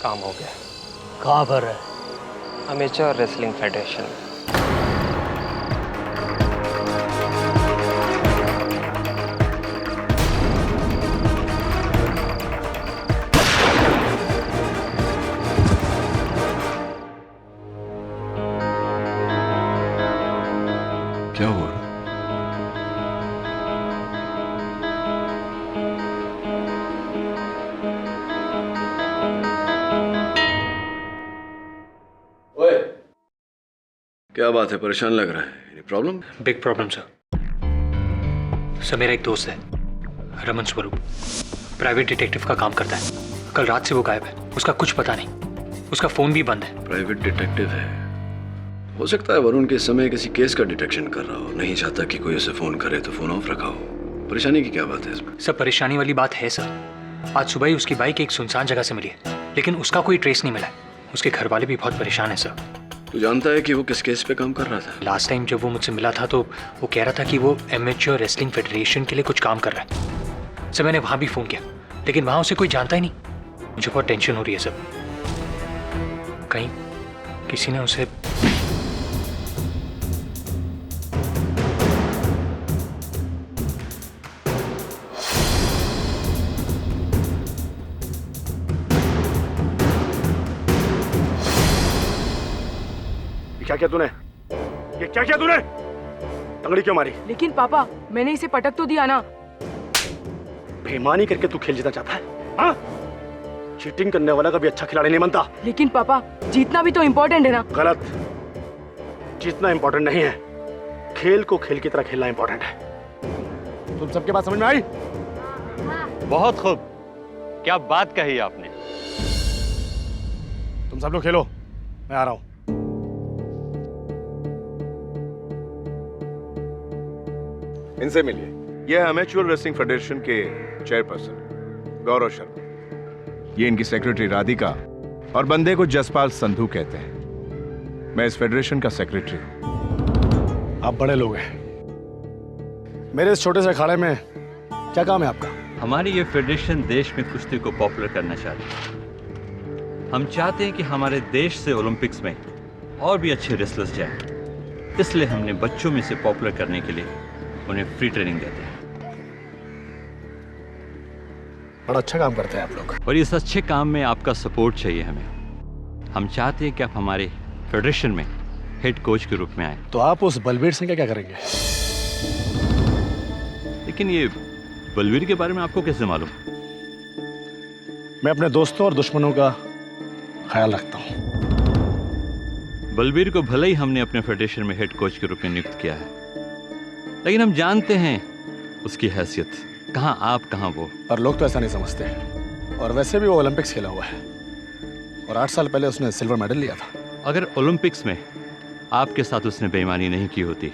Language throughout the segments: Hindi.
काम हो गया। कहाँ पर है? Amateur wrestling federation. क्या हुआ? ओए, क्या बात है? परेशान लग रहा है। Any problem? Big problem sir. मेरा एक दोस्त है रमन स्वरूप, प्राइवेट डिटेक्टिव का काम करता है। कल रात से वो गायब है, उसका कुछ पता नहीं, उसका फोन भी बंद है। प्राइवेट डिटेक्टिव है? हो सकता है वरुण के समय किसी केस का डिटेक्शन कर रहा हो, नहीं चाहता कि कोई उसे फोन करे तो फोन ऑफ रखा हो। परेशानी की क्या बात है इसमें? सब परेशानी वाली बात है सर। आज सुबह ही उसकी बाइक एक सुनसान जगह से मिली है, लेकिन उसका कोई ट्रेस नहीं मिला है। उसके घर वाले भी बहुत परेशान है सर। तू जानता है कि वो किस केस पे काम कर रहा था? लास्ट टाइम जब वो मुझसे मिला था तो वो कह रहा था कि वो एमेच्योर रेसलिंग फेडरेशन के लिए कुछ काम कर रहा है। सर मैंने वहाँ भी फ़ोन किया, लेकिन वहाँ उसे कोई जानता ही नहीं। मुझे बहुत टेंशन हो रही है सर, कहीं किसी ने उसे... क्या किया तूने? ये क्या किया तूने? तंगड़ी क्यों मारी? लेकिन पापा, मैंने इसे पटक तो दिया ना। बेईमानी करके तू खेल जीतना चाहता है? हाँ? चीटिंग करने वाला कभी अच्छा खिलाड़ी नहीं बनता। लेकिन पापा, जीतना भी तो इम्पोर्टेंट है ना। गलत। जीतना इम्पोर्टेंट नहीं है, खेल को खेल की तरह खेलना इम्पोर्टेंट है। तुम सबके बात समझ में आई? बहुत खूब, क्या बात कही आपने। तुम सब लोग खेलो, मैं आ रहा हूं। इनसे मिलिए। यह है अमेच्योर रेसलिंग फेडरेशन के चेयरपर्सन गौरव शर्मा। ये इनकी सेक्रेटरी राधिका और बंदे को जसपाल संधू कहते हैं। मैं इस फेडरेशन का सेक्रेटरी हूं। आप बड़े लोग हैं, मेरे इस छोटे से अखाड़े में क्या काम है आपका? हमारी ये फेडरेशन देश में कुश्ती को पॉपुलर करना चाहती है। हम चाहते हैं कि हमारे देश से ओलंपिक्स में और भी अच्छे रेसलर्स जाएं। इसलिए हमने बच्चों में से पॉपुलर करने के लिए उन्हें फ्री ट्रेनिंग देते हैं। बड़ा अच्छा काम करते हैं आप लोग। और इस अच्छे काम में आपका सपोर्ट चाहिए हमें। हम चाहते हैं कि आप हमारे फेडरेशन में हेड कोच के रूप में आए। तो आप उस बलबीर सिंह का क्या करेंगे? लेकिन ये बलवीर के बारे में आपको कैसे मालूम? मैं अपने दोस्तों और दुश्मनों का ख्याल रखता हूं। बलवीर को भले ही हमने अपने फेडरेशन में हेड कोच के रूप में नियुक्त किया है, लेकिन हम जानते हैं उसकी हैसियत, कहां आप कहां वो। पर लोग तो ऐसा नहीं समझते, और वैसे भी वो ओलंपिक्स खेला हुआ है और 8 साल पहले उसने सिल्वर मेडल लिया था। अगर ओलंपिक्स में आपके साथ उसने बेईमानी नहीं की होती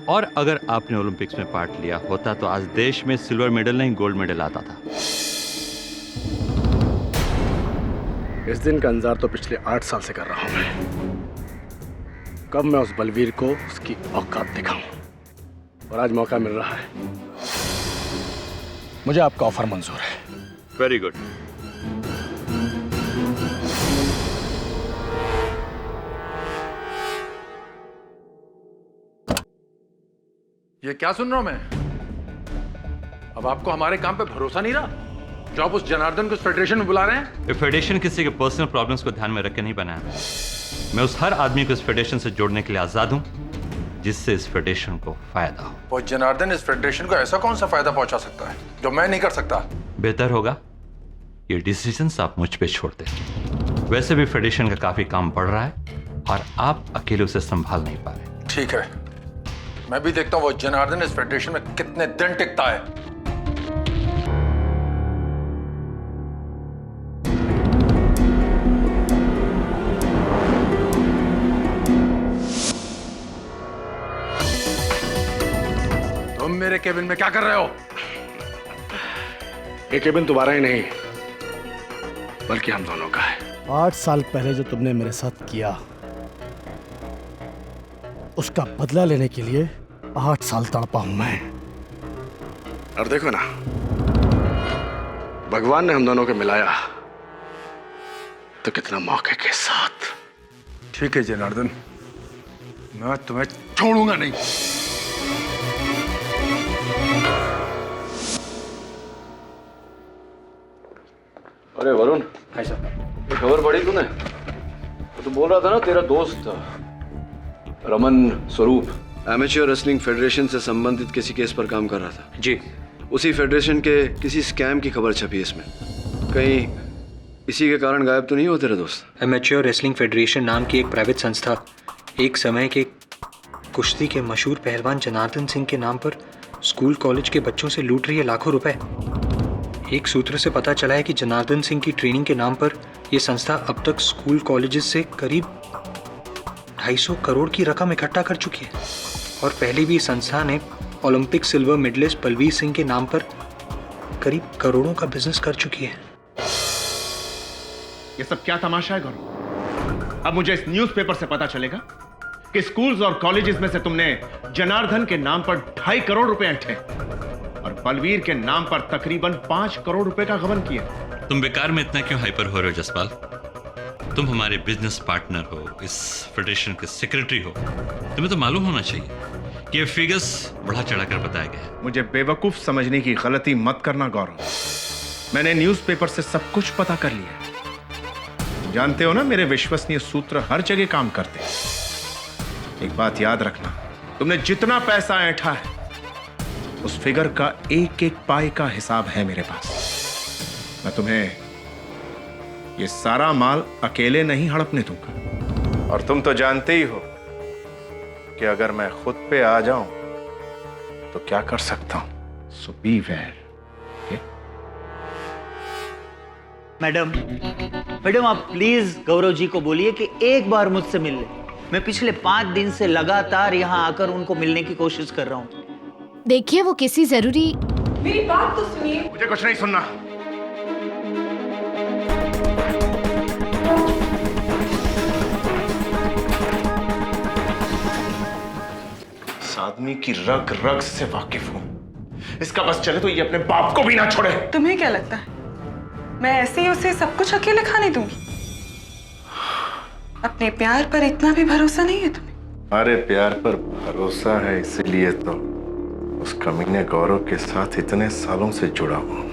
और अगर आपने ओलंपिक्स में पार्ट लिया होता तो आज देश में सिल्वर मेडल नहीं गोल्ड मेडल आता था। इस दिन का इंतजार तो पिछले 8 साल से कर रहा हूं मैं। कब मैं उस बलवीर को उसकी औकात दिखाऊं, और आज मौका मिल रहा है। मुझे आपका ऑफर मंजूर है। Very good. ये क्या सुन रहा हूं मैं? अब आपको हमारे काम पे भरोसा नहीं रहा जो आप उस जनार्दन को इस फेडरेशन में बुला रहे हैं? ये फेडरेशन किसी के पर्सनल प्रॉब्लम्स को ध्यान में रख के नहीं बनाया। मैं उस हर आदमी को इस फेडरेशन से जोड़ने के लिए आजाद हूं जिससे इस फेडरेशन को फायदा हो। वो जनार्दन इस फेडरेशन को ऐसा कौन सा फायदा पहुंचा सकता है जो मैं नहीं कर सकता? बेहतर होगा ये डिसीजंस आप मुझ पे छोड़ दें। वैसे भी फेडरेशन का काफी काम बढ़ रहा है और आप अकेले उसे संभाल नहीं पा रहे। ठीक है, मैं भी देखता हूं वो जनार्दन इस फेडरेशन में कितने दिन टिकता है। तुम मेरे केबिन में क्या कर रहे हो? ये केबिन तुम्हारा ही नहीं, बल्कि हम दोनों का है। 8 साल पहले जो तुमने मेरे साथ किया, उसका बदला लेने के लिए 8 साल तड़पा हूं मैं। और देखो ना, भगवान ने हम दोनों को मिलाया तो कितना मौके के साथ। ठीक है जनार्दन, मैं तुम्हें छोड़ूंगा नहीं। अरे वरुण, हाय सर। ये खबर पढ़ी तूने? तो बोल रहा था ना तेरा दोस्त रमन स्वरूप एमेच्योर रेसलिंग फेडरेशन से संबंधित किसी केस पर काम कर रहा था। जी। उसी फेडरेशन के किसी स्कैम की खबर छपी इसमें। कहीं इसी के कारण गायब तो नहीं हो तेरे दोस्त? एमेच्योर रेसलिंग फेडरेशन नाम की एक प्राइवेट संस्था एक समय के कुश्ती के मशहूर पहलवान जनार्दन सिंह के नाम पर स्कूल कॉलेज के बच्चों से लूट रही है लाखों रुपए। एक सूत्र से पता चला है कि जनार्दन सिंह की ट्रेनिंग के नाम पर यह संस्था अब तक स्कूल कॉलेजेस से करीब 250 करोड़ की रकम इकट्ठा कर चुकी है। और पहले भी इस संस्था ने Olympic silver medallist Balbir Singh के नाम पर करीब करोड़ों का बिजनेस कर चुकी है। ये सब क्या तमाशा है गौरव? अब मुझे इस न्यूज़पेपर से पता चलेगा कि स्कूल्स और कॉलेजेस में से तुमने जनार्दन के नाम पर 2.5 करोड़ रुपए ऐंठे और बलवीर के नाम पर तकरीबन 5 करोड़ रुपए का गबन किया। तुम बेकार में इतना क्यों हाइपर हो रहे हो जसपाल? तुम हमारे बिजनेस पार्टनर हो, इस फेडरेशन के सेक्रेटरी हो, तुम्हें तो मालूम होना चाहिए कि ये फिगर्स बढ़ा चढ़ाकर बताया गया है। मुझे बेवकूफ समझने की गलती मत करना गौरव। मैंने न्यूज़पेपर से सब कुछ पता कर लिया। जानते हो ना, मेरे विश्वसनीय सूत्र हर जगह काम करते हैं। एक बात याद रखना, तुमने जितना पैसा ऐंठा है उस फिगर का एक एक पाई का हिसाब है मेरे पास। मैं तुम्हें ये सारा माल अकेले नहीं हड़पने दूंगा। और तुम तो जानते ही हो कि अगर मैं खुद पे आ जाऊं तो क्या कर सकता हूं। सो बी वेयर। मैडम आप प्लीज गौरव जी को बोलिए कि एक बार मुझसे मिल ले। मैं पिछले 5 दिन से लगातार यहाँ आकर उनको मिलने की कोशिश कर रहा हूँ। देखिए वो किसी जरूरी। मेरी बात तो सुनिए। मुझे कुछ नहीं सुनना। इस आदमी की रग रग से वाकिफ हूं। इसका बस चले तो ये अपने बाप को भी ना छोड़े। तुम्हें क्या लगता है मैं ऐसे ही उसे सब कुछ अकेले खाने दूंगी? अपने प्यार पर इतना भी भरोसा नहीं है तुम्हें? अरे प्यार पर भरोसा है, इसीलिए तो उस कमीने गौरव के साथ इतने सालों से जुड़ा हूं।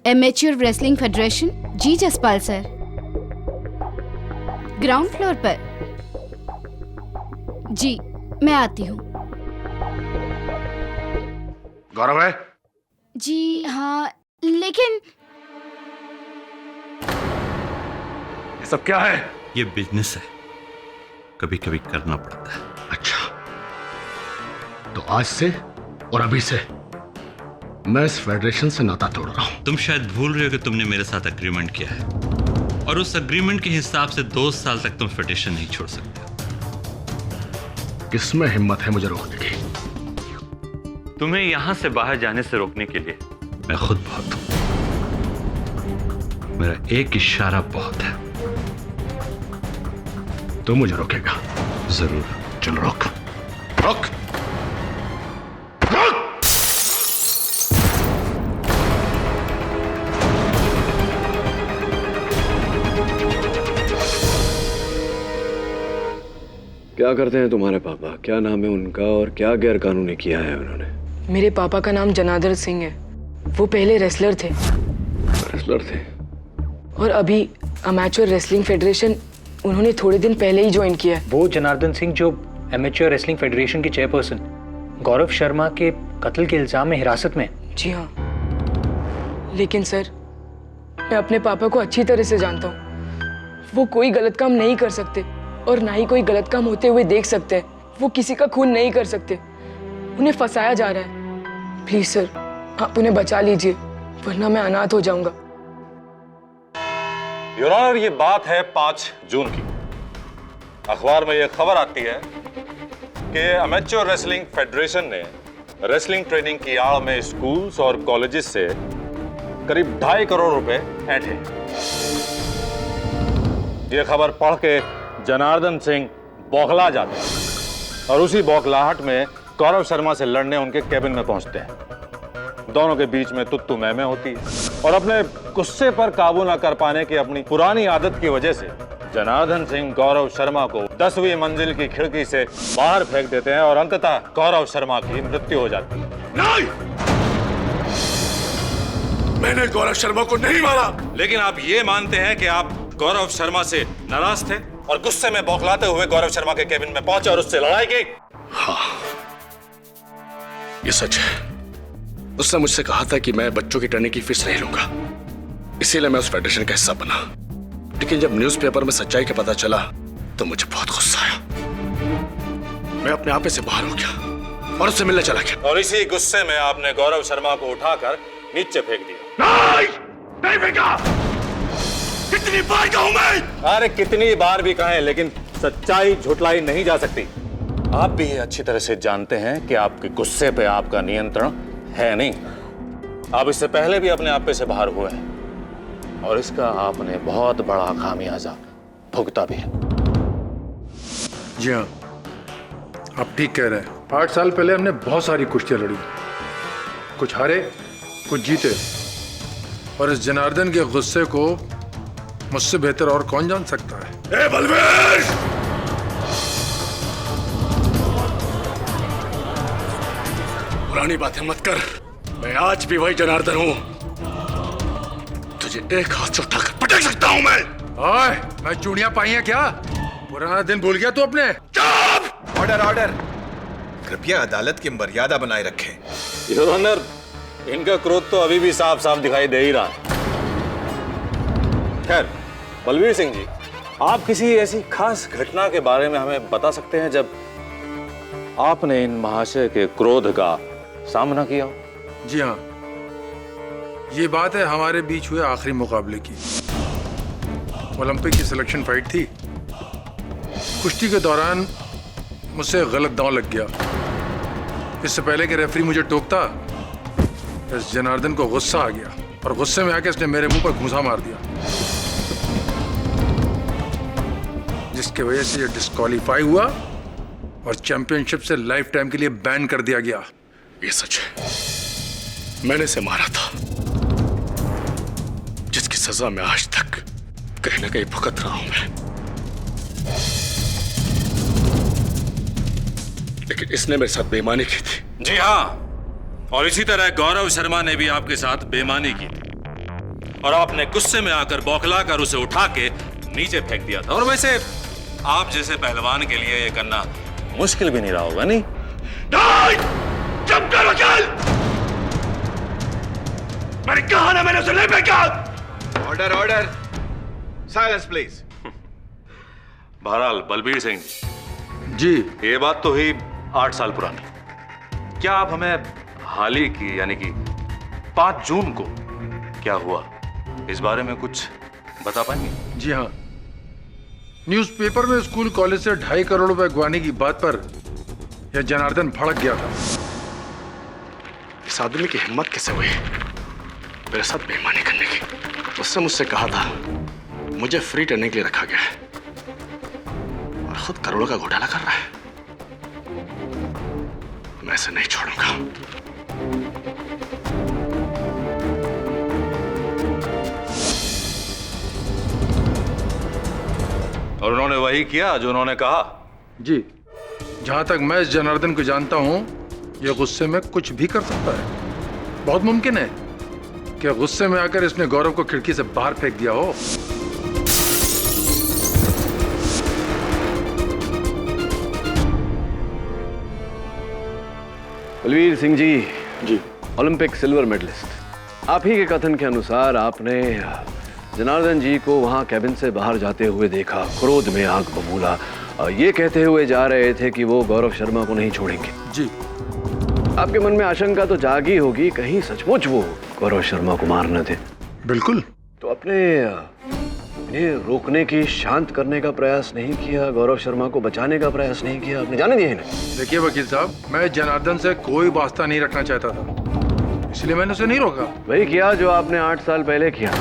Amateur wrestling federation. जी जसपाल सर, ग्राउंड फ्लोर पर। जी मैं आती हूँ। गौरव है? जी हाँ, लेकिन ये सब क्या है? ये बिजनेस है, कभी कभी करना पड़ता है। अच्छा, तो आज से और अभी से मैं इस फेडरेशन से नाता तोड़ रहा हूं। तुम शायद भूल रहे हो कि तुमने मेरे साथ एग्रीमेंट किया है, और उस एग्रीमेंट के हिसाब से 2 साल तक तुम फेडरेशन नहीं छोड़ सकते। किसमें हिम्मत है मुझे रोकने की? तुम्हें यहां से बाहर जाने से रोकने के लिए मैं खुद बहुत हूं। मेरा एक इशारा बहुत है। तू मुझे रोकेगा? जरूर। चल रोक रोक। क्या करते हैं तुम्हारे पापा? क्या नाम है उनका और क्या गैर कानूनी किया है उन्होंने? मेरे पापा का नाम जनार्दन सिंह है। वो पहले रेसलर थे। रेसलर थे? और अभी अमेच्योर रेसलिंग फेडरेशन उन्होंने थोड़े दिन पहले ही ज्वाइन किया है। वो जनार्दन सिंह जो एमेच्योर रेसलिंग फेडरेशन के चेयरपर्सन गौरव शर्मा के कत्ल के इल्जाम में हिरासत में। जी हाँ, लेकिन सर मैं अपने पापा को अच्छी तरह से जानता हूँ। वो कोई गलत काम नहीं कर सकते और ना ही कोई गलत काम होते हुए देख सकते हैं। वो किसी का खून नहीं कर सकते। उन्हें फंसाया जा रहा है। प्लीज सर आप उन्हें बचा लीजिए, वरना मैं अनाथ हो जाऊंगा। योर ऑनर, ये बात है 5 जून की। अखबार में यह खबर आती है कि एमेच्योर रेसलिंग फेडरेशन ने रेसलिंग ट्रेनिंग की आड़ में स्कूल्स और कॉलेजेस से करीब 2.5 करोड़ रुपए ऐंठे। यह खबर पढ़ के जनार्दन सिंह बौखला जाते हैं और उसी बौखलाहट में गौरव शर्मा से लड़ने उनके कैबिन में पहुंचते हैं। दोनों के बीच में तुत्तू मैमे होती है और अपने गुस्से पर काबू न कर पाने की अपनी पुरानी आदत की वजह से जनार्दन सिंह गौरव शर्मा को 10वीं मंजिल की खिड़की से बाहर फेंक देते हैं और अंततः गौरव शर्मा की मृत्यु हो जाती है। नहीं, मैंने गौरव शर्मा को नहीं मारा। लेकिन आप ये मानते हैं कि आप गौरव शर्मा से नाराज थे और गुस्से में बौखलाते हुए गौरव शर्मा के केबिन में पहुंचे और उससे लड़ाई की? हाँ, ये सच है। उसने मुझसे कहा था कि मैं बच्चों की ट्रेनिंग की फीस नहीं लूंगा, इसीलिए मैं उस फेडरेशन का हिस्सा बना। लेकिन जब न्यूज़पेपर में सच्चाई का पता चला तो मुझे बहुत गुस्सा आया। मैं अपने आपे से बाहर हो गया और उससे मिलने चला गया। और इसी गुस्से में आपने गौरव शर्मा को उठाकर नीचे फेंक दिया। नहीं फेंका। कितनी बार कहूं मैं? अरे कितनी बार भी कहें, लेकिन सच्चाई झुटलाई नहीं जा सकती। आप भी ये अच्छी तरह से जानते हैं कि आपके गुस्से पे आपका नियंत्रण है नहीं। आप इससे पहले भी अपने आपे से बाहर हुए हैं और इसका आपने बहुत बड़ा खामियाजा भुगता भी है। जी हाँ, आप ठीक कह रहे हैं। 8 साल पहले हमने बहुत सारी कुश्तियां लड़ी, कुछ हारे कुछ जीते, और इस जनार्दन के गुस्से को मुझसे बेहतर और कौन जान सकता है। ए बलवीर! पुरानी बातें मत कर। मैं आज भी वही जनार्दन हूं। तुझे एक हाथ से उठाकर पटक सकता हूं मैं। ओए, मैं चूड़ियां पाई हैं क्या? पुराना दिन भूल गया तू अपने? चुप! ऑर्डर ऑर्डर, कृपया अदालत की मर्यादा बनाए रखें। योर ऑनर, इनका क्रोध तो अभी भी साफ साफ दिखाई दे ही रहा है। खैर, बलवीर सिंह जी, आप किसी ऐसी खास घटना के बारे में हमें बता सकते हैं जब आपने इन महाशय के क्रोध का सामना किया? जी हाँ, ये बात है हमारे बीच हुए आखिरी मुकाबले की। ओलंपिक की सिलेक्शन फाइट थी। कुश्ती के दौरान मुझसे गलत दांव लग गया। इससे पहले कि रेफरी मुझे टोकता, इस जनार्दन को गुस्सा आ गया और गुस्से में आके इसने मेरे मुंह पर घूंसा मार दिया, जिसकी वजह से ये डिस्क्वालीफाई हुआ और चैंपियनशिप से लाइफ टाइम के लिए बैन कर दिया गया। ये सच है, मैंने इसे मारा था, जिसकी सजा मैं आज तक कहीं ना कहीं भुगत रहा हूं मैं। लेकिन इसने मेरे साथ बेईमानी की थी। जी हाँ, और इसी तरह गौरव शर्मा ने भी आपके साथ बेईमानी की थी और आपने गुस्से में आकर बौखला कर उसे उठा के नीचे फेंक दिया था। और वैसे आप जैसे पहलवान के लिए ये करना मुश्किल भी नहीं रहा होगा, नहीं? चुप कर वकील! मैंने कहा ना, मैंने उसे नहीं फेंका। Order order, silence please. बहरहाल बलबीर सिंह जी, ये बात तो हुई 8 साल पुरानी। क्या आप हमें हाल ही की यानी कि 5 जून को क्या हुआ इस बारे में कुछ बता पाएंगे? जी हाँ, न्यूज़पेपर में स्कूल कॉलेज से 2.5 करोड़ रुपए गंवाने की बात पर यह जनार्दन भड़क गया था। इस आदमी की हिम्मत कैसे हुई मेरे साथ बेईमानी करने की? उसने मुझसे कहा था मुझे फ्री ट्रेनिंग के लिए रखा गया है और खुद करोड़ों का घोटाला कर रहा है। मैं इसे नहीं छोड़ूंगा। और उन्होंने वही किया जो उन्होंने कहा? जी, जहां तक मैं इस जनार्दन को जानता हूं, यह गुस्से में कुछ भी कर सकता है। बहुत मुमकिन है कि गुस्से में आकर इसने गौरव को खिड़की से बाहर फेंक दिया हो। Balvir Singh ji, Olympic silver medallist, आप ही के कथन के अनुसार आपने जनार्दन जी को वहां कैबिन से बाहर जाते हुए देखा, क्रोध में आग बबूला, ये कहते हुए जा रहे थे कि वो गौरव शर्मा को नहीं छोड़ेंगे। जी, आपके मन में आशंका तो जागी होगी, कहीं सचमुच वो गौरव शर्मा को मारने थे? बिल्कुल। तो अपने इन्हें रोकने की, शांत करने का प्रयास नहीं किया, गौरव शर्मा को बचाने का प्रयास नहीं किया, आपने जाने दिया इन्हें? देखिए वकील साहब, मैं जनार्दन से कोई वास्ता नहीं रखना चाहता था, इसलिए मैंने उसे नहीं रोका। वही किया जो आपने 8 साल पहले किया।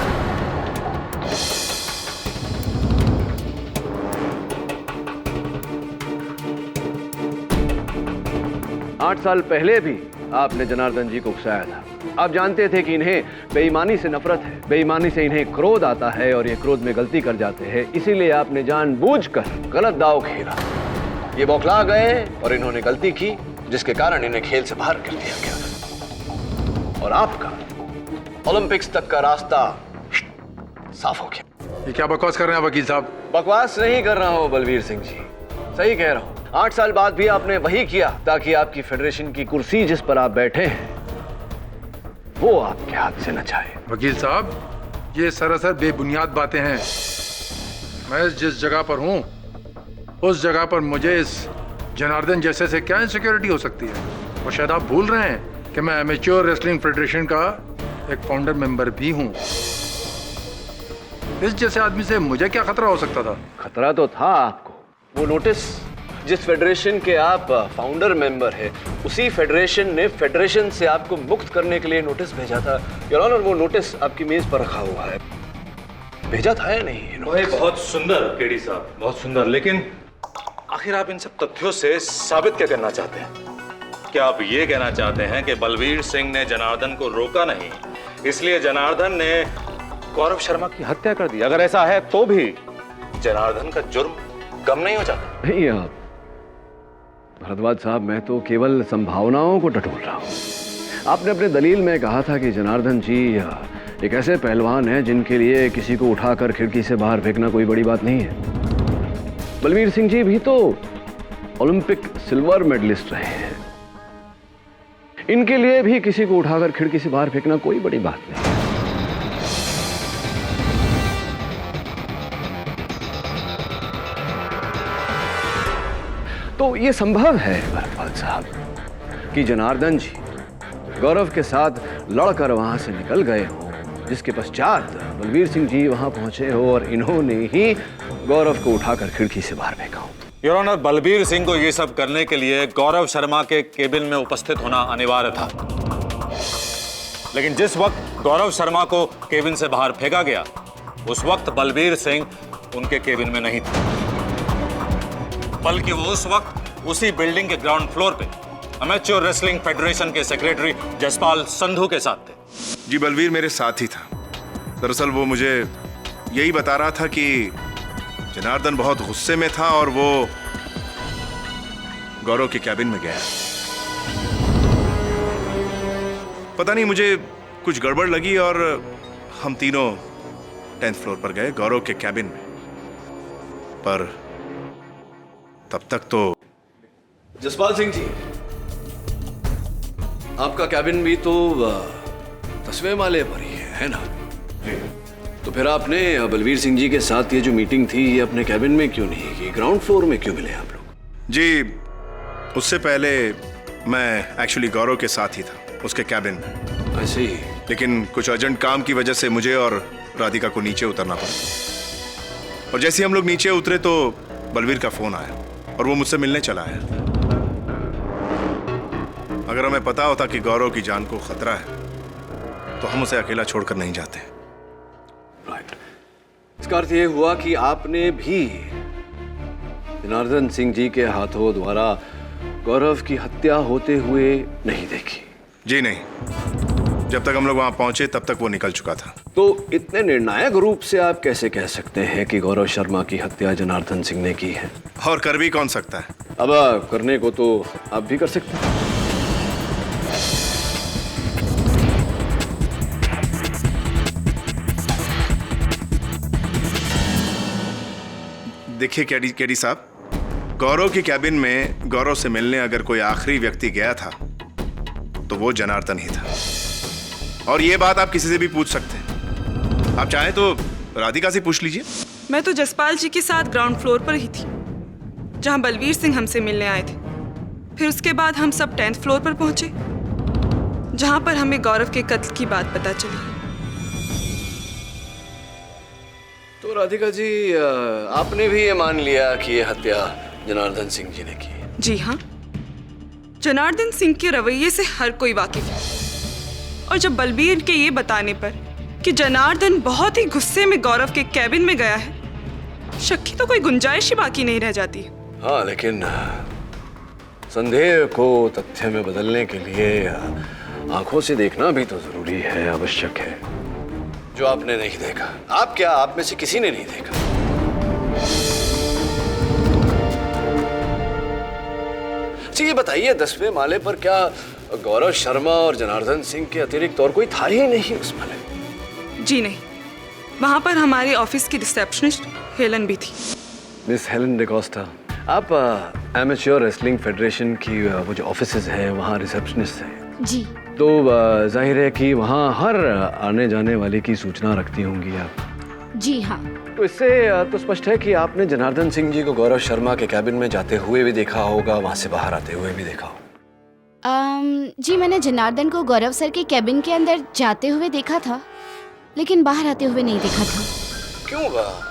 8 साल पहले भी आपने जनार्दन जी को उकसाया था, आप जानते थे कि इन्हें बेईमानी से नफरत है, बेईमानी से इन्हें क्रोध आता है और ये क्रोध में गलती कर जाते हैं, इसीलिए आपने जानबूझकर गलत दांव खेला। ये बौखला गए और इन्होंने गलती की, जिसके कारण इन्हें खेल से बाहर कर दिया गया और आपका ओलंपिक्स तक का रास्ता साफ हो गया। ये क्या बकवास कर रहे हैं वकील साहब? बकवास नहीं कर रहा हूं बलवीर सिंह जी, सही कह रहा हूं। 8 साल बाद भी आपने वही किया ताकि आपकी फेडरेशन की कुर्सी जिस पर आप बैठे हैं वो आपके हाथ से न जाए। वकील साहब, ये सरासर बेबुनियाद बातें हैं। मैं जिस जगह पर हूं उस जगह पर मुझे इस जनार्दन जैसे से क्या इनसिक्योरिटी हो सकती है? और शायद आप भूल रहे हैं कि मैं एमेच्योर रेसलिंग फेडरेशन का एक फाउंडर मेंबर भी हूं। इस जैसे आदमी से मुझे क्या खतरा हो सकता था? खतरा तो था आपको। वो नोटिस जिस फेडरेशन के आप फाउंडर मेंबर है, उसी फेडरेशन ने फेडरेशन से आपको मुक्त करने के लिए नोटिस भेजा था। योर ऑनर, वो नोटिस आपकी मेज पर रखा हुआ है। भेजा था या नहीं? भाई बहुत सुंदर केडी साहब, बहुत सुंदर। लेकिन आखिर आप इन सब तथ्यों से साबित क्या करना चाहते हैं? क्या आप ये कहना चाहते हैं कि बलवीर सिंह ने जनार्दन को रोका नहीं, इसलिए जनार्दन ने गौरव शर्मा की हत्या कर दी? अगर ऐसा है तो भी जनार्दन का जुर्म कम नहीं हो जाता? नहीं आप भरद्वाज साहब, मैं तो केवल संभावनाओं को टटोल रहा हूं। आपने अपने दलील में कहा था कि जनार्दन जी एक ऐसे पहलवान हैं जिनके लिए किसी को उठाकर खिड़की से बाहर फेंकना कोई बड़ी बात नहीं है। बलवीर सिंह जी भी तो ओलंपिक सिल्वर मेडलिस्ट रहे हैं, इनके लिए भी किसी को उठाकर खिड़की से बाहर फेंकना कोई बड़ी बात नहीं। तो ये संभव है भरद्वाज साहब कि जनार्दन जी गौरव के साथ लड़कर वहां से निकल गए हों, जिसके पश्चात बलवीर सिंह जी वहां पहुंचे हो और इन्होंने ही गौरव को उठाकर खिड़की से बाहर फेंका हो। योर ऑनर, बलबीर सिंह को ये सब करने के लिए गौरव शर्मा के केबिन में उपस्थित होना अनिवार्य था। लेकिन जिस वक्त गौरव शर्मा को केबिन से बाहर फेंका गया, उस वक्त बलबीर सिंह उनके केबिन में नहीं था, बल्कि वो उस वक्त उसी बिल्डिंग के ग्राउंड फ्लोर पे अमेच्योर रेसलिंग फेडरेशन के सेक्रेटरी जसपाल संधू के साथ थे। जी, बलवीर मेरे साथ ही था। दरअसल वो मुझे यही बता रहा था कि जनार्दन बहुत गुस्से में था और वो गौरव के कैबिन में गया। पता नहीं, मुझे कुछ गड़बड़ लगी और हम तीनों 10th फ्लोर पर गए गौरव के कैबिन में। पर तब तक तो जसपाल सिंह जी, आपका कैबिन भी तो 10वें माले पर ही है ना? तो फिर आपने बलवीर सिंह जी के साथ ये जो मीटिंग थी ये अपने कैबिन में क्यों नहीं की? ग्राउंड फ्लोर में क्यों मिले आप लोग? जी, उससे पहले मैं एक्चुअली गौरव के साथ ही था, उसके कैबिन में। ऐसे ही? लेकिन कुछ अर्जेंट काम की वजह से मुझे और राधिका को नीचे उतरना पड़ा। और जैसे ही हम लोग नीचे उतरे तो बलवीर का फोन आया और वो मुझसे मिलने चला आया। अगर हमें पता होता कि गौरव की जान को खतरा है तो हम उसे अकेला छोड़कर नहीं जाते। राइट। इसका अर्थ ये हुआ कि आपने भी जनार्दन सिंह जी के हाथों द्वारा गौरव की हत्या होते हुए नहीं देखी? जी नहीं, जब तक हम लोग वहां पहुंचे तब तक वो निकल चुका था। तो इतने निर्णायक रूप से आप कैसे कह सकते हैं कि गौरव शर्मा की हत्या जनार्दन सिंह ने की है? और कर भी कौन सकता है? अब करने को तो आप भी कर सकते हैं। देखिए केडी साहब, गौरव की कैबिन में गौरव से मिलने अगर कोई आखिरी व्यक्ति गया था तो वो जनार्दन ही था। और ये बात आप किसी से भी पूछ सकते हैं। आप चाहें तो राधिका से पूछ लीजिए। मैं तो जसपाल जी के साथ ग्राउंड फ्लोर पर ही थी, जहां बलवीर सिंह हमसे मिलने आए थे। फिर उसके बाद हम सब 10th फ्लोर पर पहुंचे, जहां पर हमें गौरव के कत्ल की बात पता चली। तो राधिका जी, आपने भी ये मान लिया कि ये हत्या जनार्दन सिंह जी ने की? जी हाँ, जनार्दन सिंह के रवैये से हर कोई वाकिफ है। और जब बलबीर के ये बताने पर कि जनार्दन बहुत ही गुस्से में गौरव के कैबिन में गया है, शक की तो कोई गुंजाइश ही बाकी नहीं रह जाती। हाँ, लेकिन संदेह को तथ्य में बदलने के लिए आंखों से देखना भी तो जरूरी है, आवश्यक है। जो आपने नहीं देखा, आप क्या, आप में से किसी ने नहीं देखा। जी ये बताइए, 10वें माले पर क्या गौरव शर्मा और जनार्दन सिंह के अतिरिक्त और कोई था ही नहीं उस माले? जी नहीं, वहाँ पर हमारे ऑफिस की रिसेप्शनिस्ट हेलन भी थी। मिस हेलन डिकोस्टा, आप एमेच्योर रेसलिंग फेडरेशन की वो जो ऑफिसेज हैं वहाँ रिसेप्शनिस्ट हैं। जी तो जाहिर है कि वहाँ हर आने जाने वाले की सूचना रखती होंगी आप। जी हाँ। तो इससे तो स्पष्ट है कि आपने जनार्दन सिंह जी को गौरव शर्मा के कैबिन में जाते हुए भी देखा होगा, वहाँ से बाहर आते हुए भी देखा होगा। जी मैंने जनार्दन को गौरव सर के कैबिन के अंदर जाते हुए देखा था, लेकिन बाहर आते हुए नहीं देखा था। क्यों?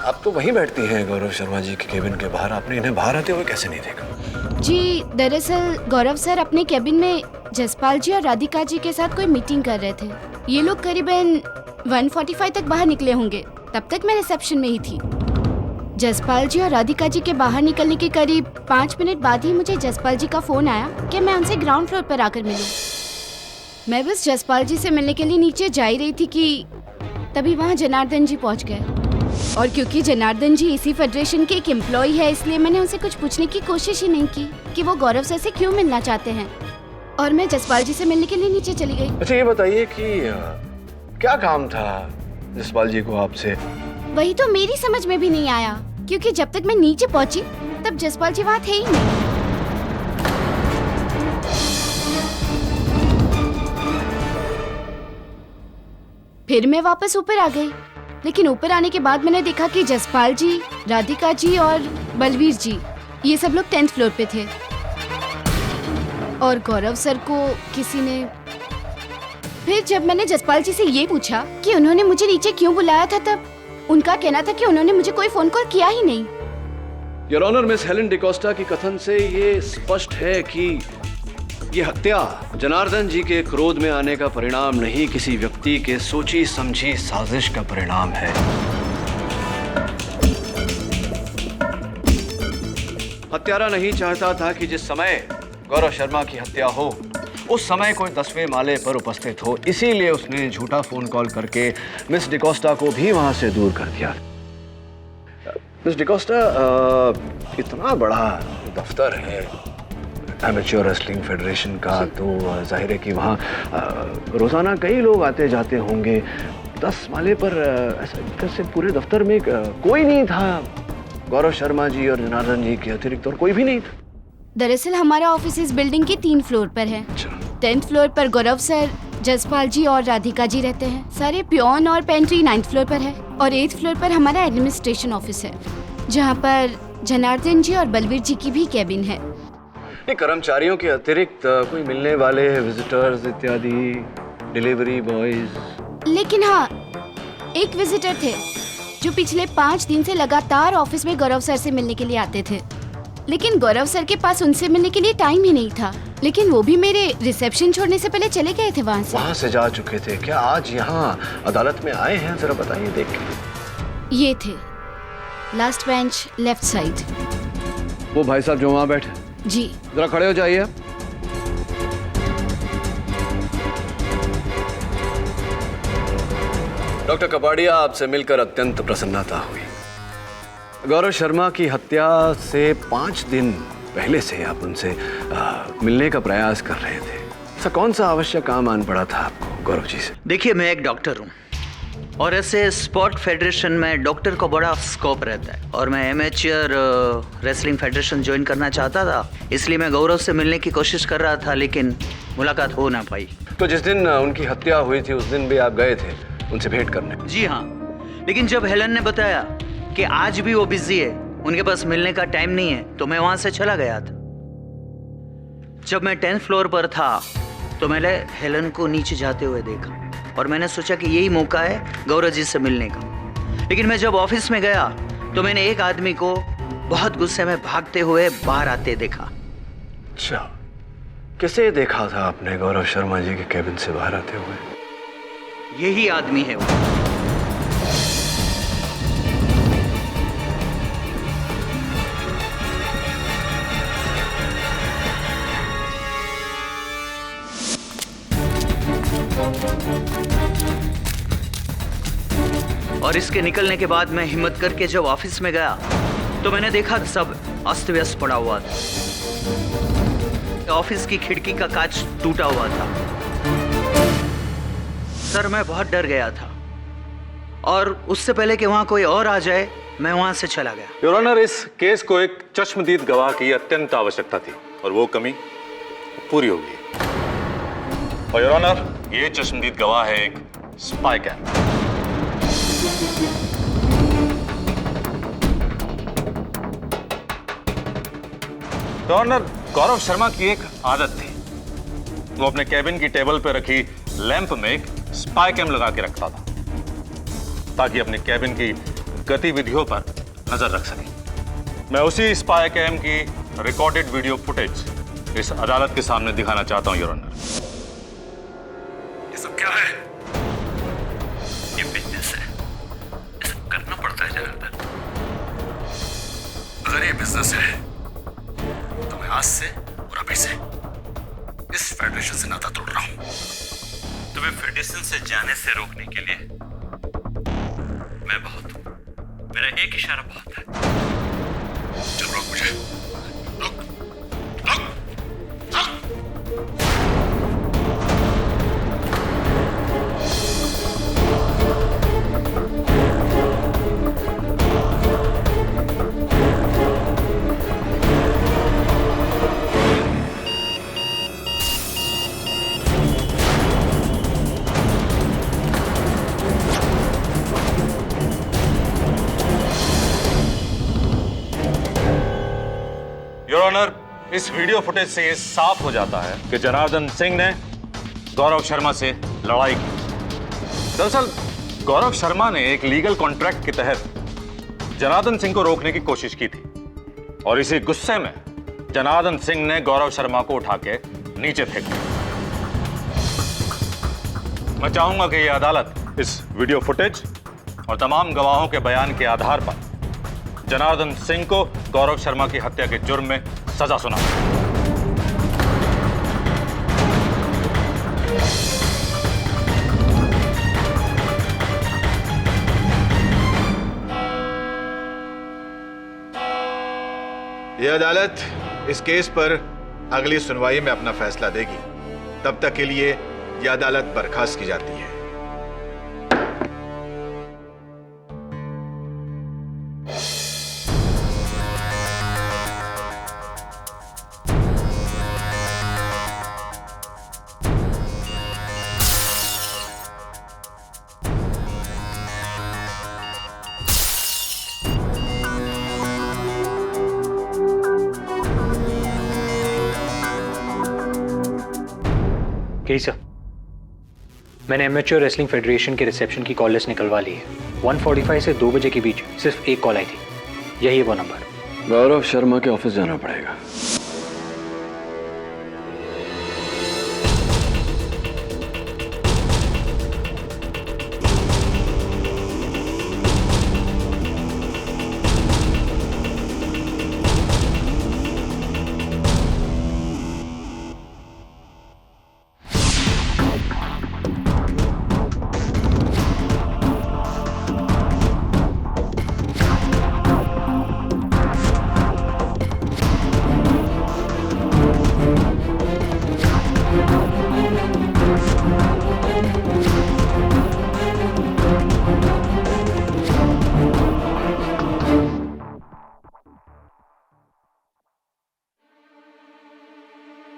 आप तो वहीं बैठती हैं गौरव शर्मा जी के कैबिन के बाहर, आपने इन्हें बाहर आते हुए कैसे नहीं देखा? जी दरअसल गौरव सर अपने कैबिन में जसपाल जी और राधिका जी के साथ कोई मीटिंग कर रहे थे। ये लोग करीबन 1:45 तक बाहर निकले होंगे, तब तक मैं रिसेप्शन में ही थी। जसपाल जी और राधिका जी के बाहर निकलने के करीब 5 मिनट बाद ही मुझे जसपाल जी का फोन आया कि मैं उनसे ग्राउंड फ्लोर पर आकर मिलूं। मैं बस जसपाल जी से मिलने के लिए नीचे जा ही रही थी कि तभी वहाँ जनार्दन जी पहुँच गए। और क्योंकि जनार्दन जी इसी फेडरेशन के एक एम्प्लॉय है, इसलिए मैंने उनसे कुछ पूछने की कोशिश ही नहीं की कि वो गौरव सर से क्यों मिलना चाहते हैं, और मैं जसपाल जी से मिलने के लिए नीचे चली गई। अच्छा ये बताइए कि क्या काम था जसपाल जी को आपसे? वही तो मेरी समझ में भी नहीं आया, क्योंकि जब तक मैं नीचे पहुंची तब जसपाल जी वहाँ थे ही नहीं। फिर मैं वापस ऊपर आ गई, लेकिन ऊपर आने के बाद मैंने देखा कि जसपाल जी, राधिका जी और बलवीर जी ये सब लोग 10th फ्लोर पे थे, और गौरव सर को किसी ने। फिर जब मैंने जसपाल जी से ये पूछा कि उन्होंने मुझे नीचे क्यों बुलाया था, तब उनका कहना था कि उन्होंने मुझे कोई फोन कॉल किया ही नहीं। Your honour, Miss Helen D'Costa की कथन से ये स्पष्ट है कि ये हत्या जनार्दन जी के क्रोध में आने का परिणाम नहीं, किसी व्यक्ति के सोची समझी साजिश का परिणाम है। हत्यारा नहीं चाहता था कि जिस समय गौरव शर्मा की हत्या हो उस समय कोई 10वें माले पर उपस्थित हो, इसीलिए उसने झूठा फोन कॉल करके मिस डिकोस्टा को भी वहां से दूर कर दिया। मिस डिकोस्टा, इतना बड़ा दफ्तर है एमेच्योर रेसलिंग फेडरेशन का, तो जाहिर है कि वहाँ रोजाना कई लोग आते जाते होंगे। 10 माले पर ऐसा से पूरे दफ्तर में कोई नहीं था, गौरव शर्मा जी और जनार्दन जी के अतिरिक्त और कोई भी नहीं था। दरअसल हमारा ऑफिस इस बिल्डिंग के 3 फ्लोर पर है। 10th फ्लोर पर गौरव सर, जसपाल जी और राधिका जी रहते हैं। सारे पियोन और पेंट्री 9th फ्लोर पर है, और 8th फ्लोर पर हमारा एडमिनिस्ट्रेशन ऑफिस है, जहाँ पर जनार्दन जी और बलवीर जी की भी कैबिन है। कर्मचारियों के अतिरिक्त कोई मिलने वाले विजिटर्स इत्यादि, डिलीवरी बॉयज? लेकिन हाँ, एक विजिटर थे जो पिछले 5 दिन से लगातार ऑफिस में गौरव सर से मिलने के लिए आते थे, लेकिन गौरव सर के पास उनसे मिलने के लिए टाइम ही नहीं था। लेकिन वो भी मेरे रिसेप्शन छोड़ने से पहले चले गए थे वहाँ से जा चुके थे। क्या आज यहाँ अदालत में आए हैं? जरा बताइए देख के। ये थे लास्ट बेंच लेफ्ट साइड। वो भाई साहब जो वहाँ बैठे? जी। जरा खड़े हो जाइए। डॉक्टर कपाड़िया, आपसे मिलकर अत्यंत प्रसन्नता हुई। गौरव शर्मा की हत्या से 5 दिन पहले से आप उनसे मिलने का प्रयास कर रहे थे। ऐसा कौन सा आवश्यक काम आन पड़ा था आपको गौरव जी से? देखिए, मैं एक डॉक्टर हूँ और ऐसे स्पोर्ट फेडरेशन में डॉक्टर को बड़ा स्कोप रहता है, और मैं एमेच्योर रेसलिंग फेडरेशन ज्वाइन करना चाहता था, इसलिए मैं गौरव से मिलने की कोशिश कर रहा था, लेकिन मुलाकात हो ना पाई। तो जिस दिन उनकी हत्या हुई थी उस दिन भी आप गए थे उनसे भेंट करने? जी हाँ, लेकिन जब हेलन ने बताया कि आज भी वो बिजी है, उनके पास मिलने का टाइम नहीं है, तो मैं वहां से चला गया था। जब मैं 10th फ्लोर पर था तो मैंने हेलन को नीचे जाते हुए देखा, और मैंने सोचा कि यही मौका है गौरव जी से मिलने का। लेकिन मैं जब ऑफिस में गया तो मैंने एक आदमी को बहुत गुस्से में भागते हुए बाहर आते देखा। अच्छा, किसे देखा था आपने गौरव शर्मा जी के कैबिन से बाहर आते हुए? यही आदमी है वो। और इसके निकलने के बाद मैं हिम्मत करके जब ऑफिस में गया तो मैंने देखा सब अस्त व्यस्त पड़ा हुआ था। ऑफिस की खिड़की का कांच टूटा हुआ था। सर मैं बहुत डर गया था और उससे पहले कि वहां कोई और आ जाए मैं वहां से चला गया। योर ऑनर, इस केस को एक चश्मदीद गवाह की अत्यंत आवश्यकता थी और वो कमी पूरी हो गई। और योर ऑनर, ये चश्मदीद गवाह है एक spy cam. Your honour, Gaurav Sharma की एक आदत थी। वो अपने कैबिन की टेबल पर रखी लैंप में एक स्पाई कैम लगा के रखता था ताकि अपने कैबिन की गतिविधियों पर नजर रख सके। मैं उसी स्पाई कैम की रिकॉर्डेड वीडियो फुटेज इस अदालत के सामने दिखाना चाहता हूं योर ऑनर। ये सब क्या है? ये बिजनेस है, ये सब करना पड़ता है जनार्दन। अगर ये बिजनेस है तो मैं आज से और अभी से इस फेडरेशन से नाता तोड़ रहा हूं। तुम्हें फेडरेशन से जाने से रोकने के लिए मैं बहुत हूं। मेरा एक इशारा बहुत है। चल रोक मुझे, रोक, रोक, रोक। योर ऑनर, इस वीडियो फुटेज से ये साफ हो जाता है कि जनार्दन सिंह ने गौरव शर्मा से लड़ाई की। दरअसल गौरव शर्मा ने एक लीगल कॉन्ट्रैक्ट के तहत जनार्दन सिंह को रोकने की कोशिश की थी और इसी गुस्से में जनार्दन सिंह ने गौरव शर्मा को उठा के नीचे फेंक दिया। मैं चाहूंगा कि यह अदालत इस वीडियो फुटेज और तमाम गवाहों के बयान के आधार पर जनार्दन सिंह को गौरव शर्मा की हत्या के जुर्म में सजा सुनाए। यह अदालत इस केस पर अगली सुनवाई में अपना फैसला देगी। तब तक के लिए यह अदालत बर्खास्त की जाती है। सर, मैंने एमेच्योर रेसलिंग फेडरेशन के रिसेप्शन की कॉल लिस्ट निकलवा ली है। 1:45 से 2 बजे के बीच सिर्फ एक कॉल आई थी। यही है वो नंबर। गौरव शर्मा के ऑफिस जाना पड़ेगा।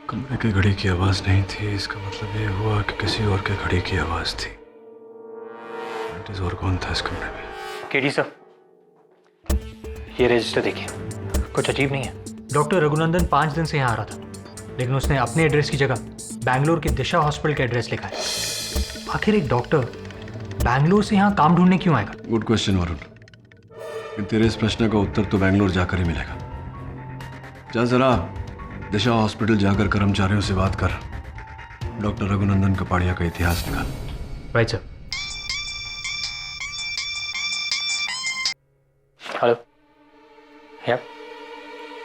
कमरे की घड़ी की आवाज नहीं थी, इसका मतलब ये हुआ कि किसी और के घड़ी की आवाज थी। और कौन था इस कमरे में? केडी सर, ये रजिस्टर देखिए, कुछ अजीब नहीं है। डॉक्टर रघुनंदन 5 दिन से यहाँ आ रहा था, लेकिन उसने अपने एड्रेस की जगह बैंगलोर के दिशा हॉस्पिटल का एड्रेस लिखा है। आखिर एक डॉक्टर बैंगलोर से यहाँ काम ढूंढने क्यों आएगा? गुड क्वेश्चन वरुण, तेरे इस प्रश्न का उत्तर तो बैंगलोर जाकर ही मिलेगा। जा जरा दिशा हॉस्पिटल जाकर कर्मचारियों से बात कर, डॉक्टर रघुनंदन कपाड़िया का इतिहास निकाल। Right sir. हेलो। या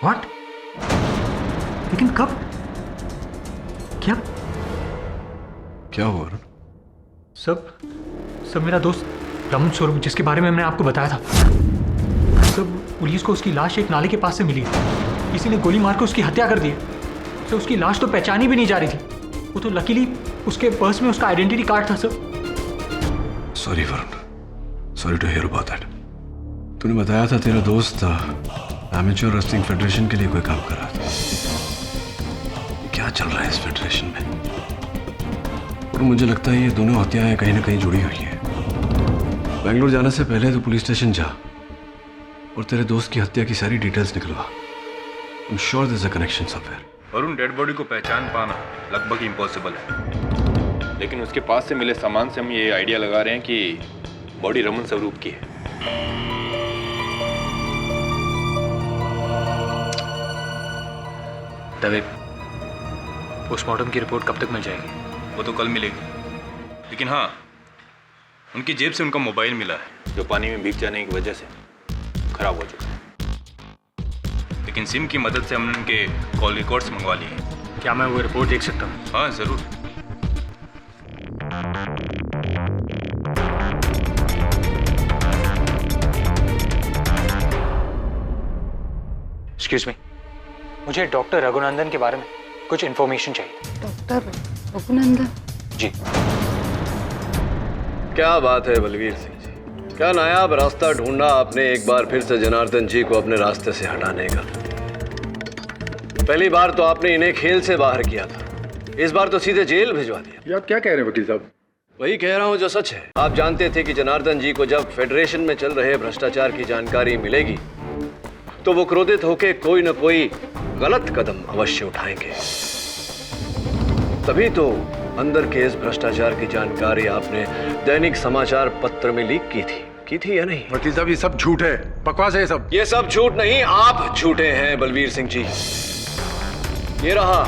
व्हाट? लेकिन कब? क्या हुआ? सब मेरा दोस्त रमन स्वरूप जिसके बारे में मैंने आपको बताया था, सब पुलिस को उसकी लाश एक नाले के पास से मिली है। किसी ने गोली मारकर उसकी हत्या कर दी है। तो उसकी लाश तो पहचानी भी नहीं जा रही थी। वो तो लकीली उसके पर्स में उसका आइडेंटिटी कार्ड था sir. Sorry Varun, sorry to hear about that. तूने बताया था तेरा दोस्त एमेच्योर रेसलिंग फेडरेशन के लिए कोई काम कर रहा था। क्या चल रहा है इस फेडरेशन में? और मुझे लगता है ये दोनों हत्याएं कहीं ना कहीं जुड़ी हुई हैं। बेंगलुरु जाने से पहले तो पुलिस स्टेशन जा और तेरे दोस्त की हत्या की सारी डिटेल्स निकलवा। I am sure there is a connection somewhere. Varun, dead body को पहचान पाना लगभग इम्पॉसिबल है, लेकिन उसके पास से मिले सामान से हम ये आइडिया लगा रहे हैं कि बॉडी रमन स्वरूप की है। दवे, पोस्टमार्टम की रिपोर्ट कब तक मिल जाएगी? वो तो कल मिलेगी, लेकिन हाँ, उनकी जेब से उनका मोबाइल मिला है जो पानी में भीग जाने की वजह से खराब हो चुका है। लेकिन सिम की मदद से हमने उनके कॉल रिकॉर्ड्स मंगवा लिए हैं। क्या मैं वो रिपोर्ट देख सकता हूँ? हाँ जरूर। एक्सक्यूज मी, मुझे डॉक्टर रघुनंदन के बारे में कुछ इन्फॉर्मेशन चाहिए। डॉक्टर रघुनंदन? जी। क्या बात है बलवीर सिंह जी, क्या नायाब रास्ता ढूंढा आपने एक बार फिर से जनार्दन जी को अपने रास्ते से हटाने का। पहली बार तो आपने इन्हें खेल से बाहर किया था, इस बार तो सीधे जेल भिजवा दिया। ये आप क्या कह रहे हैं वकील साहब? वही कह रहा हूँ जो सच है। आप जानते थे कि जनार्दन जी को जब फेडरेशन में चल रहे भ्रष्टाचार की जानकारी मिलेगी तो वो क्रोधित होकर कोई न कोई गलत कदम अवश्य उठाएंगे। तभी तो अंदर के इस भ्रष्टाचार की जानकारी आपने दैनिक समाचार पत्र में लीक की थी या नहीं? वकील साहब, ये सब झूठ है, बकवास है ये सब। ये सब झूठ नहीं, आप झूठे हैं बलवीर सिंह जी। ये रहा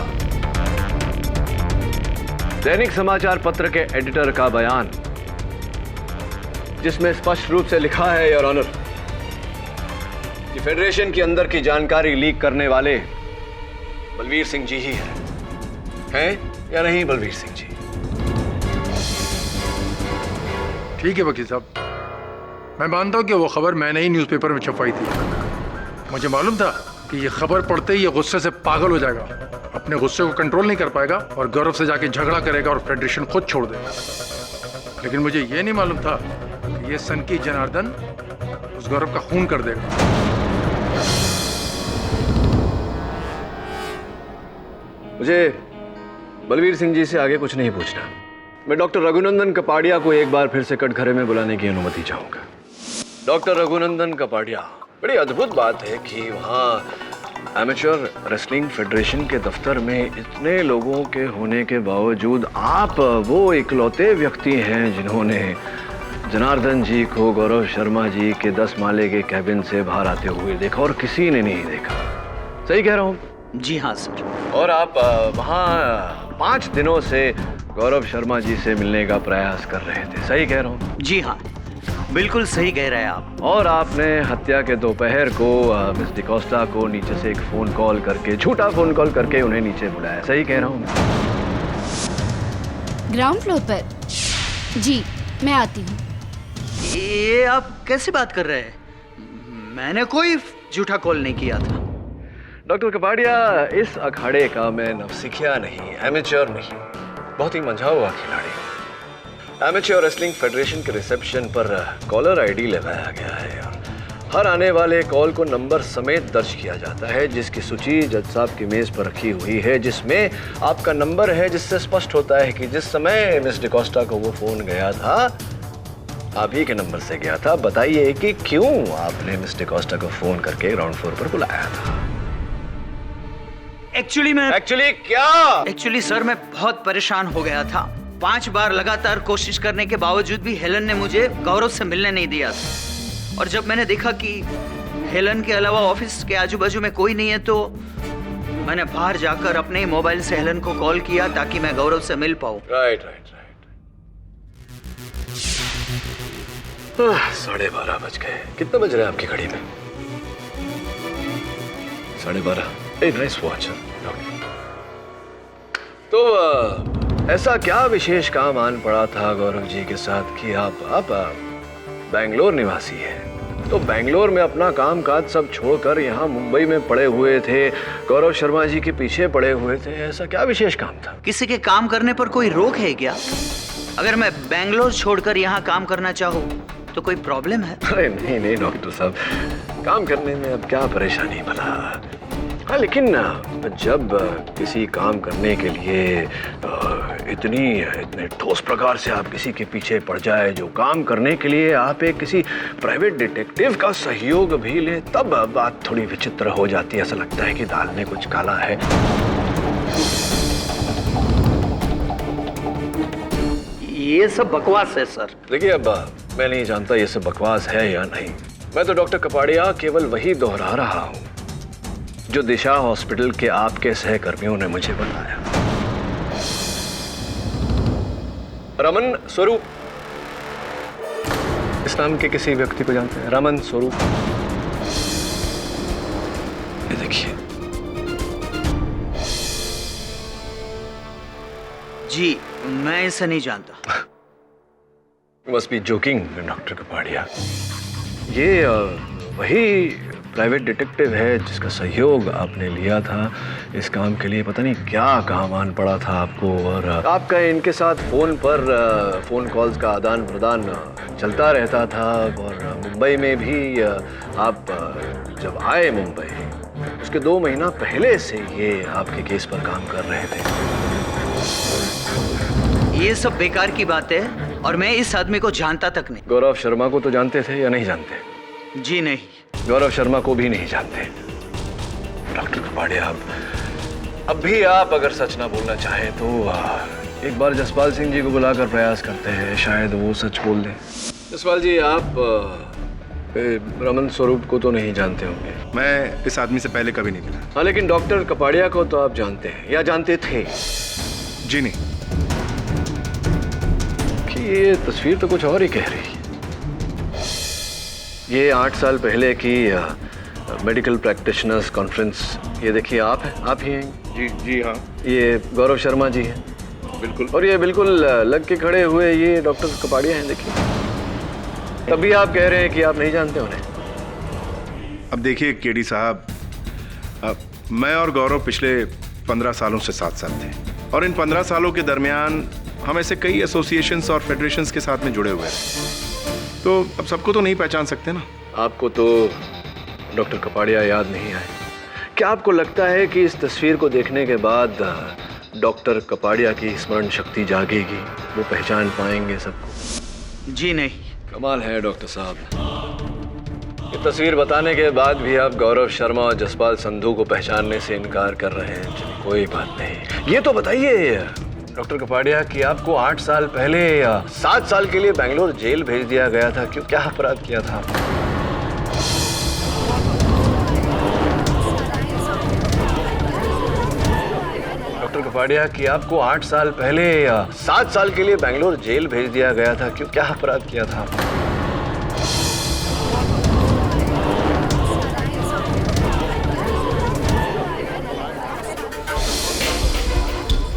दैनिक समाचार पत्र के एडिटर का बयान, जिसमें स्पष्ट रूप से लिखा है योर ऑनर कि फेडरेशन के अंदर की जानकारी लीक करने वाले बलवीर सिंह जी ही हैं या नहीं बलवीर सिंह जी? ठीक है वकील साहब, मैं मानता हूं कि वो खबर मैंने ही न्यूज़पेपर में छपवाई थी। मुझे मालूम था कि ये खबर पढ़ते ही ये गुस्से से पागल हो जाएगा, अपने गुस्से को कंट्रोल नहीं कर पाएगा और गौरव से जाके झगड़ा करेगा और फेडरेशन खुद छोड़ देगा। लेकिन मुझे ये नहीं मालूम था कि ये सनकी जनार्दन उस गौरव का खून कर देगा। मुझे बलवीर सिंह जी से आगे कुछ नहीं पूछना। मैं डॉक्टर रघुनंदन कपाड़िया को एक बार फिर से कटघरे में बुलाने की अनुमति चाहूंगा। डॉक्टर रघुनंदन कपाड़िया, बड़ी अद्भुत बात है कि वहाँ एमेच्योर रेसलिंग फेडरेशन के दफ्तर में इतने लोगों के होने के बावजूद आप वो इकलौते व्यक्ति हैं जिन्होंने जनार्दन जी को गौरव शर्मा जी के 10 माले के कैबिन से बाहर आते हुए देखा और किसी ने नहीं देखा। सही कह रहा हूँ? जी हाँ सर। और आप वहाँ 5 दिनों से गौरव शर्मा जी से मिलने का प्रयास कर रहे थे। सही कह रहा हूँ? जी हाँ, बिल्कुल सही कह रहे हैं आप। और आपने हत्या के दोपहर को मिस डिकोस्टा को नीचे से एक फोन कॉल करके, झूठा फोन कॉल करके उन्हें नीचे बुलाया। सही कह रहा हूँ? ग्राउंड फ्लोर पर? जी, मैं आती हूँ। ये आप कैसे बात कर रहे हैं? मैंने कोई झूठा कॉल नहीं किया था। डॉक्टर कपाड़िया, इस अखाड़े का मैं नवसिखिया नहीं, एमेच्योर नहीं, बहुत ही मंझा हुआ खिलाड़ी हूँ। एमेच्योर रेसलिंग फेडरेशन के रिसेप्शन पर कॉलर आईडी लगाया गया है और हर आने वाले कॉल को नंबर समेत दर्ज किया जाता है, जिसकी सूची जज साहब की मेज पर रखी हुई है, जिसमें आपका नंबर है, जिससे स्पष्ट होता है कि जिस समय मिस डिकोस्टा को वो फोन गया था आप ही के नंबर से गया था। बताइए कि क्यों आपने मिस डिकोस्टा को फोन करके ग्राउंड फ्लोर पर बुलाया था? एक्चुअली सर, मैं बहुत परेशान हो गया था। 5 बार लगातार कोशिश करने के बावजूद भी हेलन ने मुझे गौरव से मिलने नहीं दिया था। और जब मैंने देखा कि हेलन के अलावा ऑफिस के आजू बाजू में कोई नहीं है तो मैंने बाहर जाकर अपने मोबाइल से हेलन को कॉल किया ताकि मैं गौरव से मिल पाऊं। राइट। 12:30 बज गए। कितना बज रहा है आपकी घड़ी में? 12:30। Nice watch. तो ऐसा क्या विशेष काम आन पड़ा था गौरव जी के साथ कि आप बेंगलोर निवासी है, तो बेंगलोर में अपना काम काज सब छोड़कर यहाँ मुंबई में पड़े हुए थे, गौरव शर्मा जी के पीछे पड़े हुए थे। ऐसा क्या विशेष काम था? किसी के काम करने पर कोई रोक है क्या? अगर मैं बेंगलोर छोड़कर यहाँ काम करना चाहूँ तो कोई प्रॉब्लम है? अरे नहीं नहीं डॉक्टर साहब, काम करने में अब क्या परेशानी भला। हाँ लेकिन जब किसी काम करने के लिए इतने ठोस प्रकार से आप किसी के पीछे पड़ जाए, जो काम करने के लिए आप एक किसी प्राइवेट डिटेक्टिव का सहयोग भी ले, तब बात थोड़ी विचित्र हो जाती है। ऐसा लगता है कि दाल में कुछ काला है। ये सब बकवास है सर। देखिए अब मैं नहीं जानता ये सब बकवास है या नहीं। मैं तो डॉक्टर कपाड़िया केवल वही दोहरा रहा हूँ जो दिशा हॉस्पिटल के आपके सहकर्मियों ने मुझे बताया। रमन स्वरूप, इस नाम के किसी व्यक्ति को जानते हैं? रमन स्वरूप, ये देखिए। जी मैं इसे नहीं जानता। You must be joking, doctor Kapadia. ये वही प्राइवेट डिटेक्टिव है जिसका सहयोग आपने लिया था इस काम के लिए। पता नहीं क्या काम आन पड़ा था आपको, और आपका इनके साथ फोन पर फोन कॉल्स का आदान प्रदान चलता रहता था। और मुंबई में भी आप जब आए मुंबई, उसके 2 महीना पहले से ये आपके केस पर काम कर रहे थे। ये सब बेकार की बात है और मैं इस आदमी को जानता तक नहीं। गौरव शर्मा को तो जानते थे या नहीं जानते? जी नहीं। गौरव शर्मा को भी नहीं जानते। डॉक्टर कपाड़िया, अब भी आप अगर सच ना बोलना चाहें तो एक बार जसपाल सिंह जी को बुलाकर प्रयास करते हैं, शायद वो सच बोल दें। जसपाल जी, आप रमन स्वरूप को तो नहीं जानते होंगे? मैं इस आदमी से पहले कभी नहीं मिला। हाँ लेकिन डॉक्टर कपाड़िया को तो आप जानते हैं या जानते थे? जी नहीं। कि ये तस्वीर तो कुछ और ही कह रही है। ये 8 साल पहले की मेडिकल प्रैक्टिशनर्स कॉन्फ्रेंस, ये देखिए आप हैं, आप ही हैं। जी जी हाँ। ये गौरव शर्मा जी हैं। बिल्कुल। और ये बिल्कुल लग के खड़े हुए ये डॉक्टर कपाड़िया हैं, देखिए। तभी आप कह रहे हैं कि आप नहीं जानते उन्हें। अब देखिए केडी साहब, मैं और गौरव पिछले 15 सालों से साथ साथ थे, और इन 15 सालों के दरमियान हम ऐसे कई एसोसिएशंस और फेडरेशंस के साथ में जुड़े हुए हैं। तो अब सबको तो नहीं पहचान सकते ना। आपको तो डॉक्टर कपाड़िया याद नहीं आए? क्या आपको लगता है कि इस तस्वीर को देखने के बाद डॉक्टर कपाड़िया की स्मरण शक्ति जागेगी, वो पहचान पाएंगे सबको? जी नहीं। कमाल है डॉक्टर साहब, ये तस्वीर बताने के बाद भी आप गौरव शर्मा और जसपाल संधू को पहचानने से इनकार कर रहे हैं। चलिए कोई बात नहीं। ये तो बताइए डॉक्टर कपाड़िया कि आपको 8 साल पहले 7 साल के लिए बेंगलोर जेल भेज दिया गया था, क्यों, क्या अपराध किया था? डॉक्टर कपाड़िया कि आपको 8 साल पहले 7 साल के लिए बेंगलोर जेल भेज दिया गया था, क्यों, क्या अपराध किया था?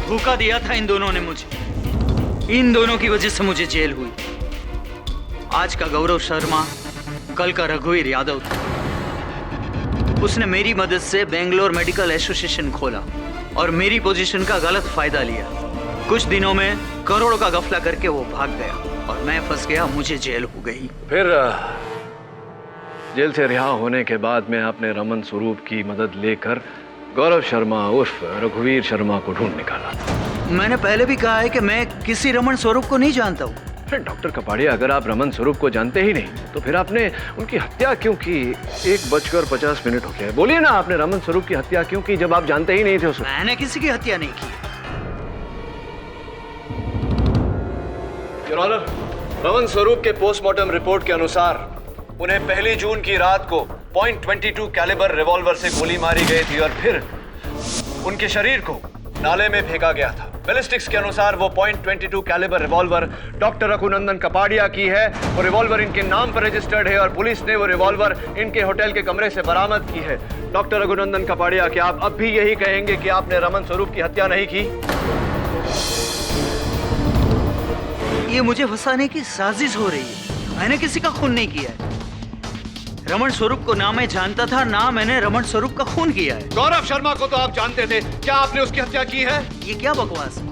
धोखा दिया था इन दोनों ने मुझे। इन दोनों की वजह से मुझे जेल हुई। आज का गौरव शर्मा कल का रघुवीर यादव था। उसने मेरी मदद से बेंगलोर मेडिकल एसोसिएशन खोला और मेरी पोजीशन का गलत फायदा लिया। कुछ दिनों में करोड़ों का गफला करके वो भाग गया और मैं फंस गया, मुझे जेल हो गई। फिर जेल से रिहा होने के बाद में आपने रमन स्वरूप की मदद लेकर गौरव शर्मा उर्फ रघुवीर शर्मा को ढूंढ निकाला। मैंने पहले भी कहा है कि मैं किसी रमन स्वरूप को नहीं जानता हूँ। डॉक्टर कपाड़िया, अगर आप रमन स्वरूप को जानते ही नहीं तो फिर आपने उनकी हत्या क्यों की? 1:50 हो गया है, बोलिए ना, आपने रमन स्वरूप की हत्या क्यों की जब आप जानते ही नहीं थे उसको? मैंने किसी की हत्या नहीं की। योर ऑनर, रमन स्वरूप के पोस्टमार्टम रिपोर्ट के अनुसार उन्हें 1 जून की रात को .22 कैलिबर रिवॉल्वर से गोली मारी गई थी और फिर उनके शरीर को नाले में फेंका गया था। बैलिस्टिक्स के अनुसार वो .22 calibre revolver doctor Raghunandan Kapadia की है। वो रिवॉल्वर इनके नाम पर रजिस्टर्ड है और पुलिस ने वो रिवॉल्वर इनके होटल के कमरे से बरामद की है। डॉक्टर रघुनंदन कपाड़िया, क्या आप अब भी यही कहेंगे कि आपने रमन स्वरूप की हत्या नहीं की? ये मुझे फंसाने की साजिश हो रही है। मैंने किसी का खून नहीं किया है। रमन स्वरूप को ना मैं जानता था, ना मैंने रमन स्वरूप का खून किया है। गौरव शर्मा को तो आप जानते थे, क्या आपने उसकी हत्या की है? ये क्या बकवास है?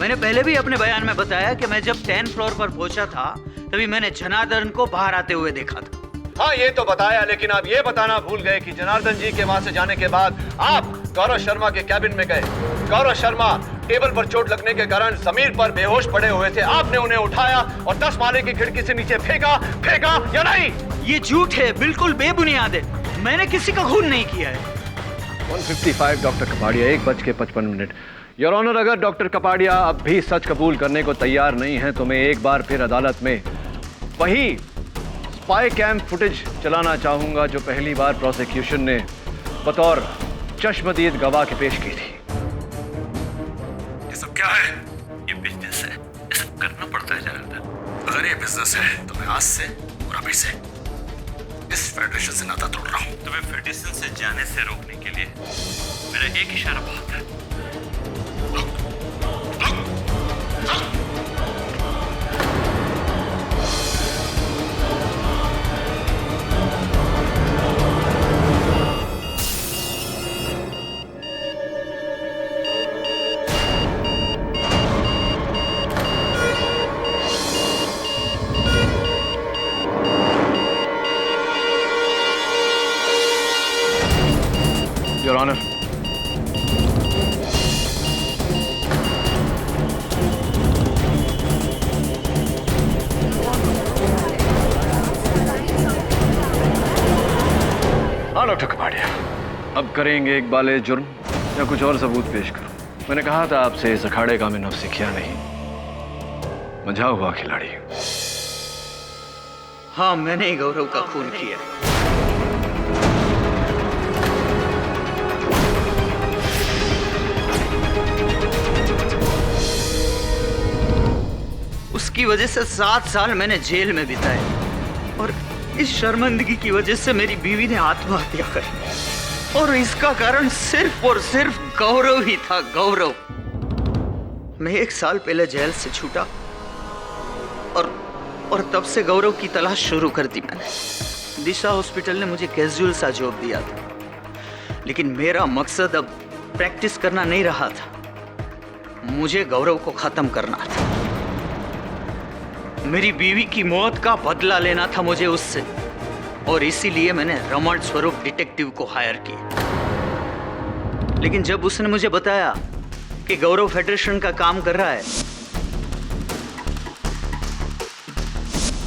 मैंने पहले भी अपने बयान में बताया कि मैं जब 10th फ्लोर पर पहुंचा था तभी मैंने जनार्दन को बाहर आते हुए देखा था। हाँ, ये तो बताया, लेकिन आप ये बताना भूल गए कि जनार्दन जी के वहां से जाने के बाद आप गौरव शर्मा के कैबिन में गए। गौरव शर्मा टेबल पर चोट लगने के कारण जमीन पर बेहोश पड़े हुए थे। आपने उन्हें उठाया और 10 माले की खिड़की से नीचे फेंका या नहीं? ये झूठ है, बिल्कुल बेबुनियाद है। मैंने किसी का खून नहीं किया है। 155 डॉक्टर कपाड़िया, 1:55। योर ऑनर, अगर डॉक्टर कपाड़िया अब भी सच कबूल करने को तैयार नहीं है तो मैं एक बार फिर अदालत में वही स्पाई कैम फुटेज चलाना चाहूंगा जो पहली बार प्रोसिक्यूशन ने बतौर चश्मदीद गवाह के पेश की थी। ये सब क्या है? ये बिजनेस है, ये सब करना पड़ता है जनार्दन। अगर ये बिजनेस है तो मैं आज से और अभी से इस फेडरेशन से नाता तोड़ रहा हूँ। तुम्हें फेडरेशन से जाने से रोकने के लिए मेरा एक इशारा बहुत है। योर ऑनर, हाँ डॉक्टर कपाड़िया, अब करेंगे एक बाले जुर्म या कुछ और सबूत पेश करूं? मैंने कहा था आपसे इस अखाड़े का मैं नौसिखिया नहीं, मंझा हुआ खिलाड़ी। हाँ, मैंने ही गौरव का खून किया। उसकी वजह से 7 साल मैंने जेल में बिताए और इस शर्मिंदगी की वजह से मेरी बीवी ने आत्महत्या करी और इसका कारण सिर्फ और सिर्फ गौरव ही था। गौरव। मैं 1 साल पहले जेल से छूटा और तब से गौरव की तलाश शुरू कर दी मैंने। दिशा हॉस्पिटल ने मुझे कैजुअल सा जॉब दिया था, लेकिन मेरा मकसद अब प्रैक्टिस करना नहीं रहा था, मुझे गौरव को खत्म करना था। मेरी बीवी की मौत का बदला लेना था मुझे उससे, और इसीलिए मैंने रमन स्वरूप डिटेक्टिव को हायर किया। लेकिन जब उसने मुझे बताया कि गौरव फेडरेशन का काम कर रहा है,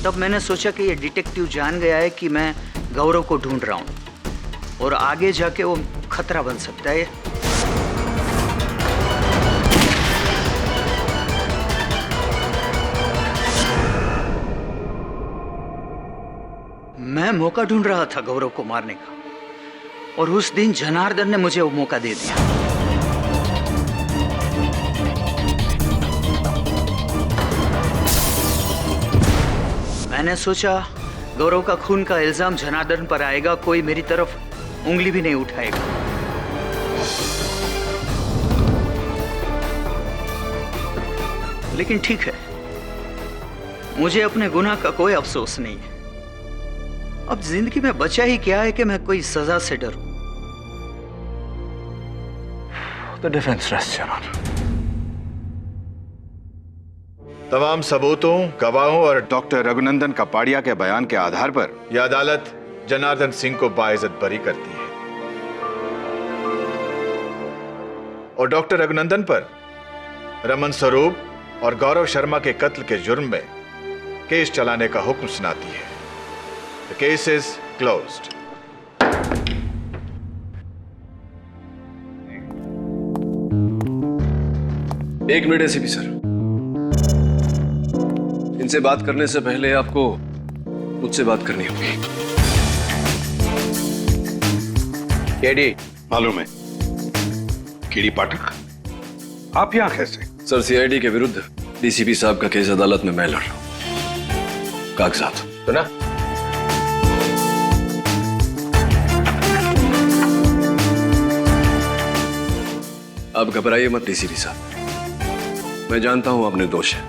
तब मैंने सोचा कि ये डिटेक्टिव जान गया है कि मैं गौरव को ढूंढ रहा हूं और आगे जाके वो खतरा बन सकता है। मैं मौका ढूंढ रहा था गौरव को मारने का, और उस दिन जनार्दन ने मुझे वो मौका दे दिया। मैंने सोचा गौरव का खून का इल्जाम जनार्दन पर आएगा, कोई मेरी तरफ उंगली भी नहीं उठाएगा। लेकिन ठीक है, मुझे अपने गुनाह का कोई अफसोस नहीं है। अब जिंदगी में बचा ही क्या है कि मैं कोई सजा से डरूं। The defense rests, Your Honor. तमाम सबूतों, गवाहों और डॉक्टर रघुनंदन कपाड़िया के बयान के आधार पर यह अदालत जनार्दन सिंह को बाइज्जत बरी करती है और डॉक्टर रघुनंदन पर रमन स्वरूप और गौरव शर्मा के कत्ल के जुर्म में केस चलाने का हुक्म सुनाती है। The case is closed. एक मिनट एसीपी सर, इनसे बात करने से पहले आपको मुझसे बात करनी होगी। केडी मालूम है। केडी पाठक, आप यहां कैसे? सर, सीआईडी के विरुद्ध डीसीपी साहब का केस अदालत में मैं लड़ रहा हूं। कागजात तो ना आप घबराइए मत डीसीपी साहब, मैं जानता हूं आप निर्दोष हैं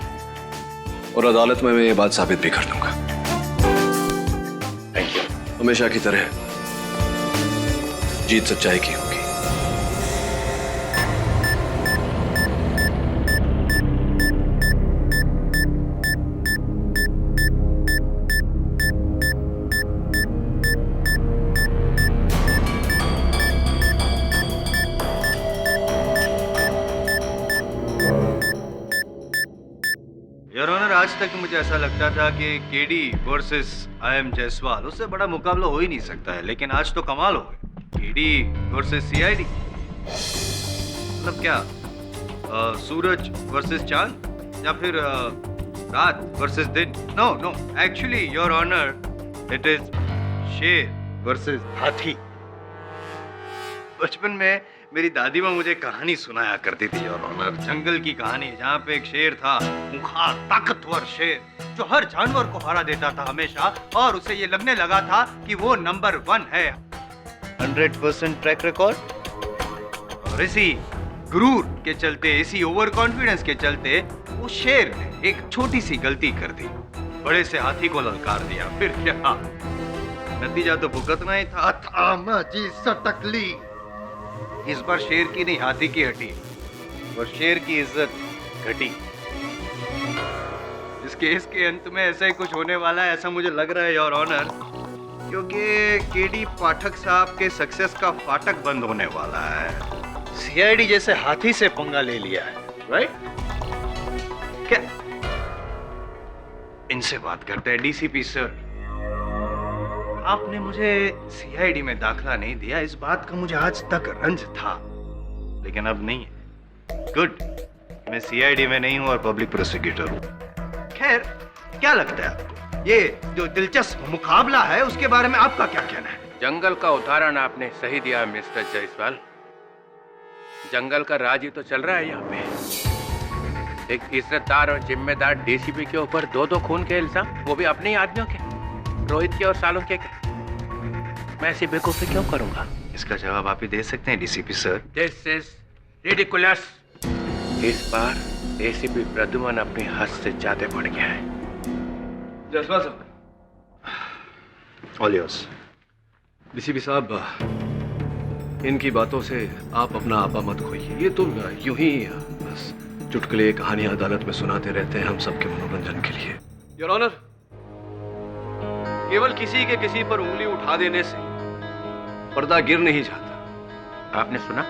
और अदालत में मैं ये बात साबित भी कर दूंगा। हमेशा की तरह जीत सच्चाई की होगी। योर ऑनर, आज तक मुझे ऐसा लगता था कि केडी वर्सेस आई.एम. जायसवाल, उससे बड़ा मुकाबला हो ही नहीं सकता है, लेकिन आज तो कमाल हो गया। केडी वर्सेस सीआईडी, मतलब क्या सूरज वर्सेस चांद या फिर रात वर्सेस दिन? No no, actually your honour, it is शेर वर्सेस हाथी। बचपन में मेरी दादी माँ मुझे कहानी सुनाया करती थी योर ऑनर, जंगल की कहानी, जहाँ पे एक शेर था, खूंखार ताकतवर शेर, जो हर जानवर को हरा देता था हमेशा, और उसे ये लगने लगा था कि वो नंबर 1 है। 100% ट्रैक रिकॉर्ड। और इसी गुरूर के चलते, इसी ओवर कॉन्फिडेंस के चलते वो शेर ने एक छोटी सी गलती कर दी, बड़े से हाथी को ललकार दिया। फिर क्या, नतीजा तो भुगतना ही था। थामा जी सटकली। इस बार शेर की नहीं, हाथी की हटी, और शेर की इज्जत घटी। इस केस के अंत में ऐसा ही कुछ होने वाला है, ऐसा मुझे लग रहा है योर ऑनर, क्योंकि केडी पाठक साहब के सक्सेस का फाटक बंद होने वाला है। सीआईडी जैसे हाथी से पंगा ले लिया है, राइट? क्या इनसे बात करते हैं। डीसीपी सर, आपने मुझे सीआईडी में दाखिला नहीं दिया, इस बात का मुझे आज तक रंज था, लेकिन अब नहीं है। गुड, मैं सीआईडी में नहीं हूं और पब्लिक प्रोसिक्यूटर हूं। खैर, क्या लगता है आपको, ये जो दिलचस्प मुकाबला है उसके बारे में आपका क्या कहना है? जंगल का उदाहरण आपने सही दिया मिस्टर जायसवाल। जंगल का राज ही तो चल रहा है यहाँ पे। एक इज्जतदार और जिम्मेदार डीसीपी के ऊपर 2-2 खून के इल्जाम, वो भी अपने ही आदमियों के, रोहित के और सालों के। मैं ऐसी बेवकूफी क्यों करूंगा? इसका जवाब आप ही दे सकते हैं DCP sir. This is ridiculous. इस बार डीसीपी प्रद्युमन अपनी हद से ज्यादा बढ़ गया है। जायसवाल साहब, ऑल योर्स। डीसीपी साहब, इनकी बातों से आप अपना आपा मत खोइए। ये तो यूं ही बस चुटकुले कहानियां अदालत में सुनाते रहते हैं हम सबके मनोरंजन के लिए। योर ऑनर, केवल किसी के किसी पर उंगली उठा देने से पर्दा गिर नहीं जाता। आपने सुना?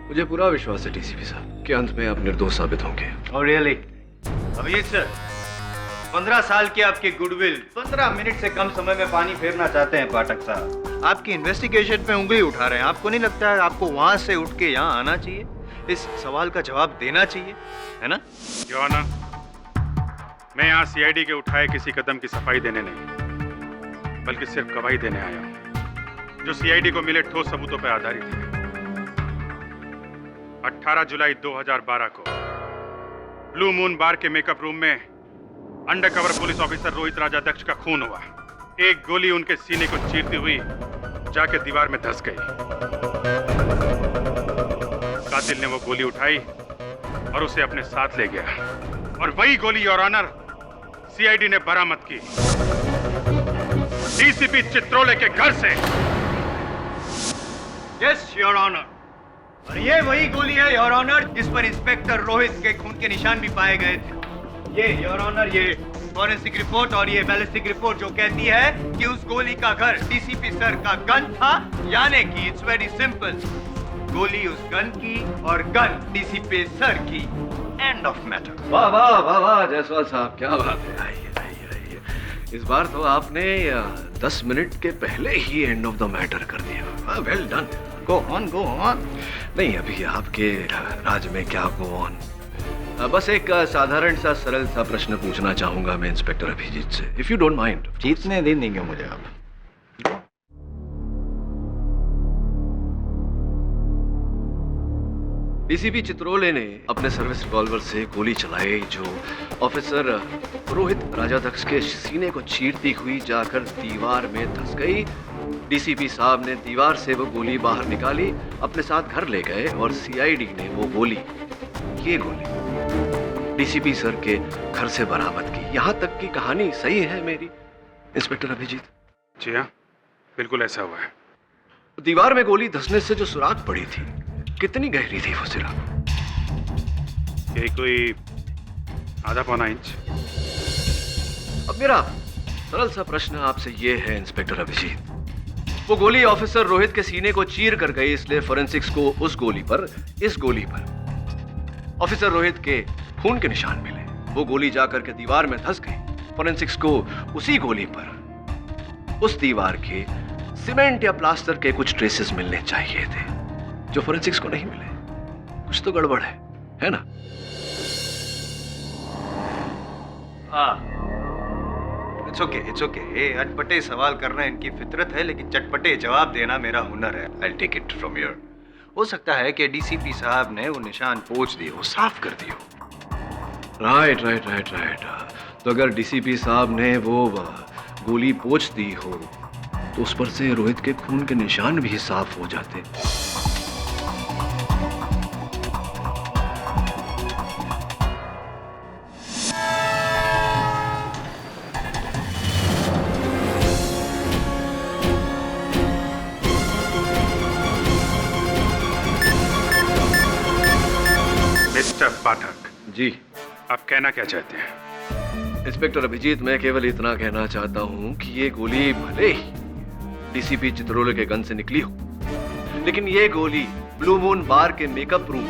मुझे पूरा विश्वास है डीसीपी साहब कि अंत में आप निर्दोष साबित होंगे। और रियली अभिजीत सर, 15 साल की आपकी गुडविल 15 मिनट से कम समय में पानी फेरना चाहते हैं पाठक साहब। आपकी इन्वेस्टिगेशन पे उंगली उठा रहे हैं। आपको नहीं लगता है आपको वहां से उठ के यहाँ आना चाहिए, इस सवाल का जवाब देना चाहिए, है ना? योर ऑनर, मैं यहाँ सीआईडी के उठाए किसी कदम की सफाई देने नहीं, बल्कि सिर्फ गवाही देने आया हूँ, जो सीआईडी को मिले ठोस सबूतों पर आधारित है। 18 जुलाई 2012 को ब्लू मून बार के मेकअप रूम में undercover police officer Rohit Rajadhyaksha का खून हुआ। एक गोली उनके सीने को चीरती हुई जाके दीवार में धंस गई। कातिल ने वो गोली उठाई और उसे अपने साथ ले गया, और वही गोली योर ऑनर सीआईडी ने बरामद की डीसीपी चित्रोले के घर से। यस योर ऑनर, और ये वही गोली है योर ऑनर जिस पर इंस्पेक्टर रोहित के खून के निशान भी पाए गए थे। ये योर ऑनर, ये फॉरेंसिक रिपोर्ट और ये बैलिस्टिक रिपोर्ट जो कहती है कि उस गोली का घर डीसीपी सर का गन था, यानी कि इट्स वेरी सिंपल, गोली उस गन की और गन डीसीपी सर की। End of matter. वाह वाह वाह वाह जायसवाल साहब, क्या बात है। आइए आइए आइए, इस बार तो आपने 10 मिनट के पहले ही एंड ऑफ द मैटर कर दिया। Well done. Go on go on. नहीं, अभी आपके राज में क्या गो ऑन। बस एक साधारण सा सरल सा प्रश्न पूछना चाहूंगा मैं इंस्पेक्टर अभिजीत से, इफ यू डोंट माइंड। जीतने दे देंगे मुझे आप। डीसीपी चित्रोले ने अपने सर्विस रिवॉल्वर से गोली चलाई जो ऑफिसर रोहित राजाध्यक्ष के सीने को चीरती हुई जाकर दीवार में धंस गई। डीसीपी साहब ने दीवार से वो गोली बाहर निकाली, अपने साथ घर ले गए, और सीआईडी ने वो गोली, ये गोली डीसीपी सर के घर से बरामद की। यहाँ तक की कहानी सही है मेरी इंस्पेक्टर अभिजीत? जी हाँ, बिल्कुल ऐसा हुआ है। दीवार में गोली धंसने से जो सुराख पड़ी थी, कितनी गहरी थी वो सुराख? यही कोई आधा पौना इंच। अब मेरा सरल सा प्रश्न आपसे ये है इंस्पेक्टर अभिजीत, वो गोली ऑफिसर रोहित के सीने को चीर कर गई, इसलिए फोरेंसिक्स को उस गोली पर, इस गोली पर ऑफिसर रोहित के खून के निशान मिले। वो गोली जाकर के दीवार में धंस गई। फोरेंसिक्स को उसी गोली पर उस दीवार के सीमेंट या प्लास्टर के कुछ ट्रेसेस मिलने चाहिए थे, जो फोरेंसिक्स को नहीं मिले। कुछ तो गड़बड़ है ना? It's okay. ये अटपटे सवाल करना इनकी फितरत है, लेकिन चटपटे जवाब देना मेरा हुनर है। I take it from here. हो सकता है कि डीसीपी साहब ने वो निशान पोंछ दिए हो, साफ कर दिए हो। राइट। तो अगर डीसीपी साहब ने वो गोली पोंछ दी हो, तो उस पर से रोहित के खून के निशान भी साफ हो जाते। मिस्टर पाठक जी, आप कहना क्या चाहते हैं? इंस्पेक्टर अभिजीत, मैं केवल इतना कहना चाहता हूं कि ये गोली भले ही डीसीपी चित्रोले के गन से निकली हो, लेकिन ये गोली ब्लू मून बार के मेकअप रूम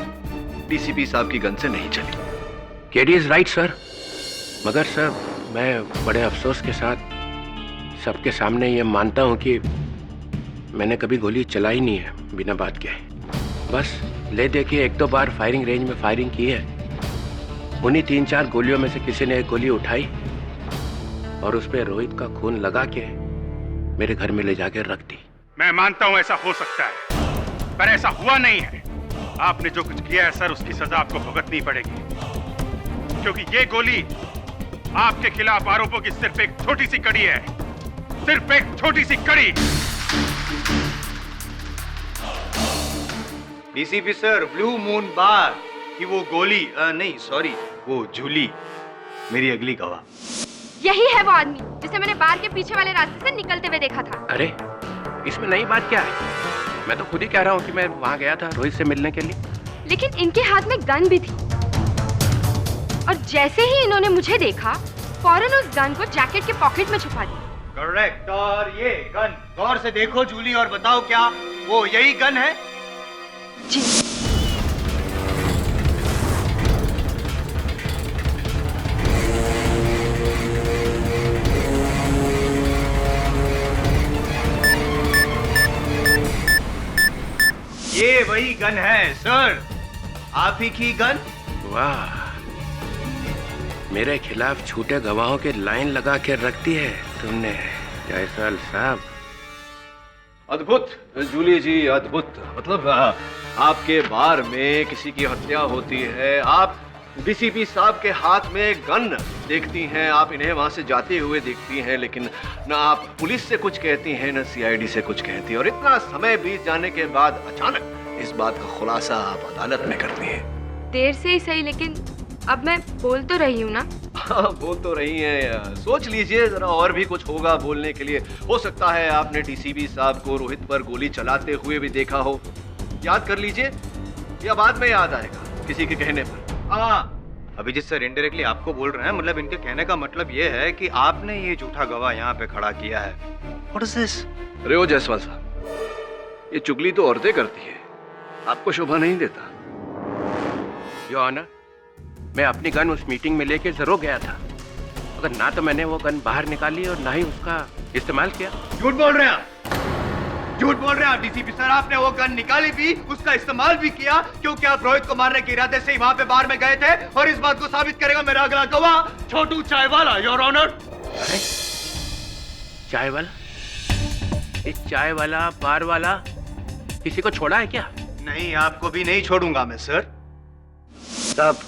डीसीपी साहब की गन से नहीं चली। केडी इज राइट सर, मगर सर मैं बड़े अफसोस के साथ सबके सामने ये मानता हूँ कि मैंने कभी गोली चलाई नहीं है बिना बात के। बस ले दे के एक दो बार फायरिंग रेंज में फायरिंग की है। उन्हीं 3-4 गोलियों में से किसी ने एक गोली उठाई और उस पर रोहित का खून लगा के मेरे घर में ले जाकर रख दी। मैं मानता हूं ऐसा हो सकता है, पर ऐसा हुआ नहीं है। आपने जो कुछ किया है सर, उसकी सजा आपको भुगतनी पड़ेगी, क्योंकि ये गोली आपके खिलाफ आरोपों की सिर्फ एक छोटी सी कड़ी है, सिर्फ एक छोटी सी कड़ी। डीसीपी सर, ब्लू मून बार कि वो गोली नहीं सॉरी, वो झूली मेरी अगली गवाह। यही है वो आदमी जिसे मैंने बार के पीछे वाले रास्ते से निकलते हुए देखा था। अरे इसमें नई बात क्या है? मैं तो खुद ही कह रहा हूँ कि मैं वहां गया था रोहित से मिलने के लिए। लेकिन इनके हाथ में गन भी थी, और जैसे ही इन्होंने मुझे देखा, फौरन उस गन को जैकेट के पॉकेट में छुपा दिया। करेक्ट। और ये गन गौर से देखो जूली और बताओ क्या वो यही गन है? जी। ये वही गन है सर, आप ही की गन। वाह, मेरे खिलाफ झूठे गवाहों की लाइन लगा के रख दी है तुमने जायसवाल साहब। अद्भुत जूली जी, अद्भुत। मतलब आपके बार में किसी की हत्या होती है, आप डीसीपी साहब के हाथ में गन देखती हैं, आप इन्हें वहां से जाते हुए देखती हैं, लेकिन ना आप पुलिस से कुछ कहती हैं ना सीआईडी से कुछ कहती हैं, और इतना समय बीत जाने के बाद अचानक इस बात का खुलासा आप अदालत में करती हैं। देर से ही सही, लेकिन अब मैं बोल तो रही हूँ ना। हाँ, बोल तो रही हैं। सोच लीजिए जरा, और भी कुछ होगा बोलने के लिए। हो सकता है आपने डीसीपी साहब को रोहित पर गोली चलाते हुए भी देखा हो। याद कर लीजिए, या बाद में याद आएगा किसी के कहने पर। अभिजीत सर इनडायरेक्टली आपको बोल रहे हैं, मतलब इनके कहने का मतलब ये है कि आपने ये झूठा गवाह यहाँ पे खड़ा किया है। What is this? रेओ जायसवाल साहब, ये चुगली तो औरतें करती है, आपको शोभा नहीं देता। योर ऑनर, मैं अपनी गन उस मीटिंग में लेके जरूर गया था, मगर ना तो मैंने वो गन बाहर निकाली और ना ही उसका इस्तेमाल किया। झूठ बोल रहे हैं, झूठ बोल रहे हैं डीसीपी सर। आपने वो गन निकाली भी, उसका इस्तेमाल भी किया, क्योंकि आप रोहित को मारने के इरादे से ही वहां पे बार में गए थे, और इस बात को साबित करेगा मेरा अगला गवाह छोटू चाय वाला, योर ऑनर। अरे चाय वाला, इस चाय वाला बार वाला किसी को छोड़ा है क्या? नहीं, आपको भी नहीं छोड़ूंगा मैं सर। साहब,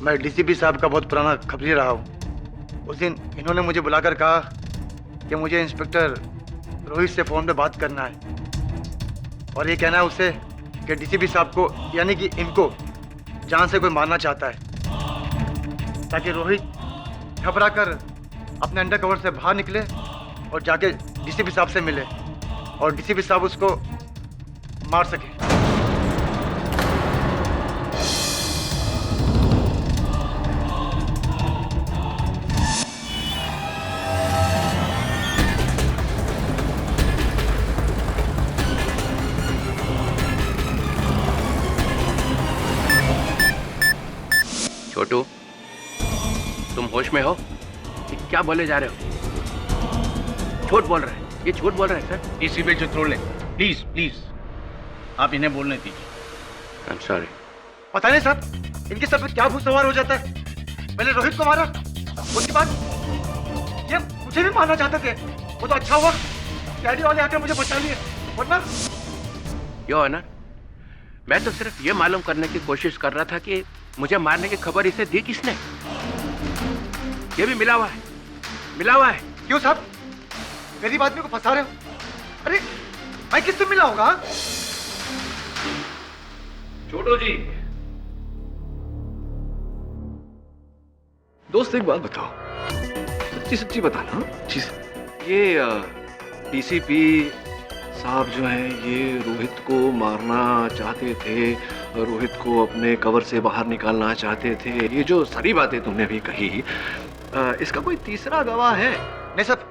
मैं डीसीपी साहब का बहुत पुराना खबरी रहा हूँ। उस दिन इन्होंने मुझे बुलाकर कहा कि मुझे इंस्पेक्टर रोहित से फोन पे बात करना है, और ये कहना है उससे कि डीसीपी साहब को, यानी कि इनको जान से कोई मारना चाहता है, ताकि रोहित घबरा कर अपने अंडर कवर से बाहर निकले और जाके डीसीपी साहब से मिले और डीसीपी साहब उसको मार सके। छोटू, तुम होश में हो? ये क्या बोले जा रहे हो? झूठ बोल रहे हैं, ये झूठ बोल रहे हैं sir. DCP Chitrole, please please आप इन्हें बोलने दीजिए। आई एम सॉरी। पता नहीं साहब इनके सर पे क्या भूत सवार हो जाता है। पहले रोहित को मारा, उसके बाद ये मुझे भी मारना चाहते थे। वो तो अच्छा हुआ डैडी वाले आकर मुझे बचा लिए, वरना। योर ऑनर, मैं तो सिर्फ ये मालूम करने की कोशिश कर रहा था कि मुझे मारने की खबर इसे दी किसने। ये भी मिला हुआ है, मिला हुआ है। क्यों साहब गरीब आदमी को फंसा रहे हो? अरे मैं किससे मिला होगा? छोटू जी, दोस्त एक बात बताओ, सच्ची सच्ची बताना। ये डीसीपी साहब जो हैं ये रोहित को मारना चाहते थे, रोहित को अपने कवर से बाहर निकालना चाहते थे। ये जो सारी बातें तुमने भी कही, इसका कोई तीसरा गवाह है? नहीं साहब,